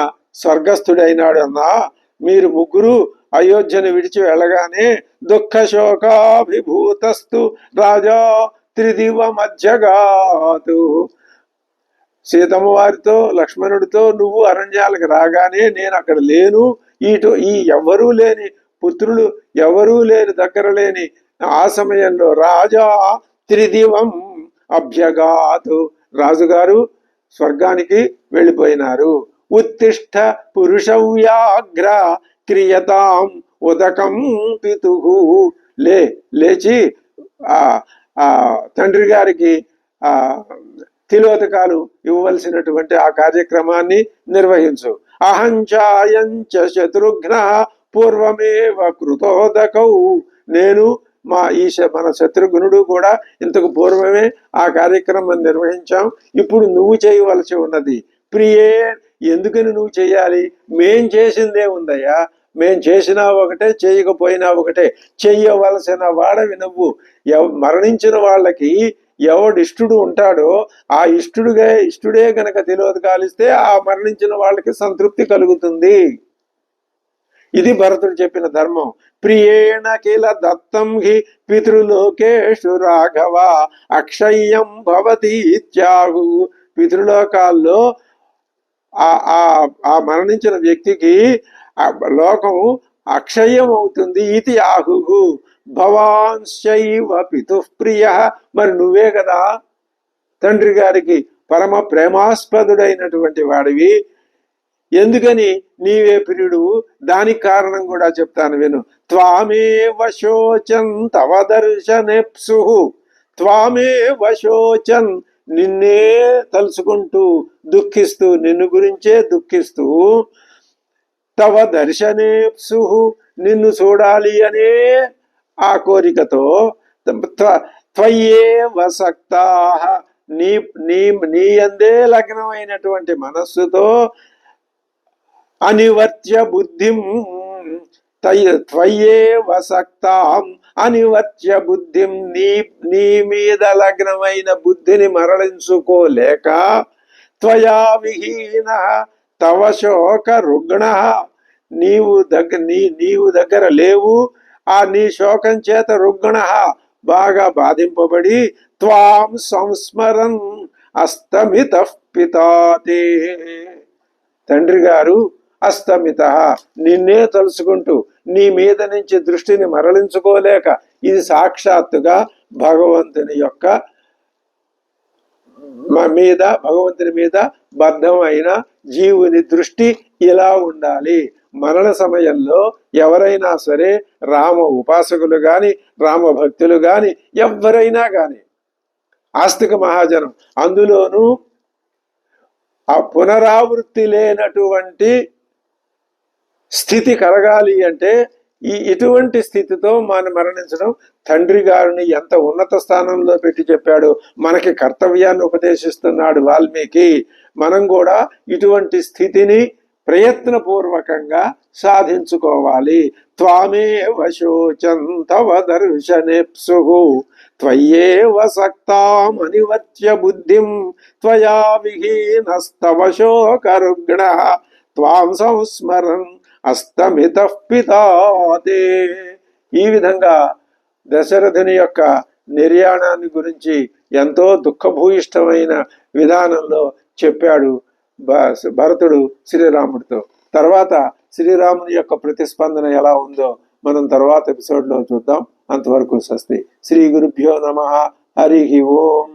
స్వర్గస్థుడైనాడు. అన్నా, మీరు ముగ్గురు అయోధ్యను విడిచి వెళ్ళగానే దుఃఖ శోకాభిభూతస్తు రాజా త్రిదివ మధ్యగాతు. సీతమ్మ వారితో లక్ష్మణుడితో నువ్వు అరణ్యాలకు రాగానే నేను అక్కడ లేను. ఈ ఎవరూ లేని పుత్రులు ఎవరూ లేని దగ్గర లేని ఆ సమయంలో రాజా త్రిదివం అభ్యగాతు, రాజుగారు స్వర్గానికి వెళ్ళిపోయినారు. ఉత్తిష్ట పురుషవ్యాఘ్ర క్రియతాం ఉదకం పితుహు. లేచి తండ్రి గారికి తిలోదకాలు ఇవ్వవలసినటువంటి ఆ కార్యక్రమాన్ని నిర్వహించు. అహంచాయంచ శత్రుఘ్న పూర్వమేవ కృతోదకౌ. నేను మన శత్రుఘ్నుడు కూడా ఇంతకు పూర్వమే ఆ కార్యక్రమం నిర్వహించాం. ఇప్పుడు నువ్వు చేయవలసి ఉన్నది. ప్రియే, ఎందుకని నువ్వు చేయాలి? మేం చేసిందే ఉందయ్యా. మేం చేసినా ఒకటే, చేయకపోయినా ఒకటే. చెయ్యవలసిన వాడవి నువ్వు. మరణించిన వాళ్ళకి ఎవడిష్టుడు ఉంటాడో ఆ ఇష్టుడే గనక తిలోదకాలిస్తే ఆ మరణించిన వాళ్ళకి సంతృప్తి కలుగుతుంది. ఇది భరతుడు చెప్పిన ధర్మం. ప్రియేణ కిల దత్తం హి పితృలోకేషు రాఘవ అక్షయ్యం భవతి ఇత్యాహు. పితృలోకాల్లో ఆ మరణించిన వ్యక్తికి లోకం అక్షయం అవుతుంది. ఇది ఆహుహు భవాంశైవ పితుఃప్రియ. మరి నువ్వే కదా తండ్రి గారికి పరమ ప్రేమాస్పదుడైనటువంటి వాడివి. ఎందుకని నీవే ప్రియుడు? దానికి కారణం కూడా చెప్తాను విను. త్వామేవ శోచన్ తవ దర్శనేప్సు. త్వామేవ శోచన్, నిన్నే తలుచుకుంటూ దుఃఖిస్తూ, నిన్ను గురించే దుఃఖిస్తూ, తవ దర్శనేప్సు, నిన్ను చూడాలి అనే ఆ కోరికతో, త్వయేవ సక్తాః, నీ అందే లగ్నమైనటువంటి మనస్సుతో, అనివర్త్య బుద్ధిం త్వయేవ సక్తాం అనివర్త్య బుద్ధిం, నీ మీద లగ్నమైన బుద్ధిని మరలించుకోలేక, త్వయా విహీన తవ శోక రుగ్ణ, నీవు దగ్గర లేవు, ఆ నీ శోకం చేత రుగ్ణ బాగా బాధింపబడి, త్వాం సంస్మరన్ అస్తమిత పితాతే. తండ్రి గారు అస్తమిత, నిన్నే తలుచుకుంటూ నీ మీద నుంచి దృష్టిని మరలించుకోలేక, ఇది సాక్షాత్తుగా భగవంతుని యొక్క భగవంతుని మీద బద్ధమైన జీవుని దృష్టి ఇలా ఉండాలి. మరణ సమయంలో ఎవరైనా సరే, రామ ఉపాసకులు గాని, రామ భక్తులు గాని, ఎవరైనా గాని, ఆస్తిక మహాజనం, అందులోనూ ఆ పునరావృత్తి లేనటువంటి స్థితి కలగాలి అంటే ఇటువంటి స్థితితో మనం మరణించడం, తండ్రి గారిని ఎంత ఉన్నత స్థానంలో పెట్టి చెప్పాడు, మనకి కర్తవ్యాన్ని ఉపదేశిస్తున్నాడు వాల్మీకి. మనం కూడా ఇటువంటి స్థితిని ప్రయత్నపూర్వకంగా సాధించుకోవాలి. త్వామేవ శోచం తవ దర్శనేప్సుః త్వయేవ సక్తామనివర్త్య బుద్ధిం త్వయా విహీనస్తవ శోకరుగ్ణః త్వాం సంస్మరన్ అస్తమిత పితాతే. ఈ విధంగా దశరథుని యొక్క నిర్యాణాన్ని గురించి ఎంతో దుఃఖభూయిష్టమైన విధానంలో చెప్పాడు భరతుడు శ్రీరాముడితో. తర్వాత శ్రీరాముని యొక్క ప్రతిస్పందన ఎలా ఉందో మనం తర్వాత ఎపిసోడ్లో చూద్దాం. అంతవరకు స్వస్తి. శ్రీ గురుభ్యో నమః. హరి ఓం.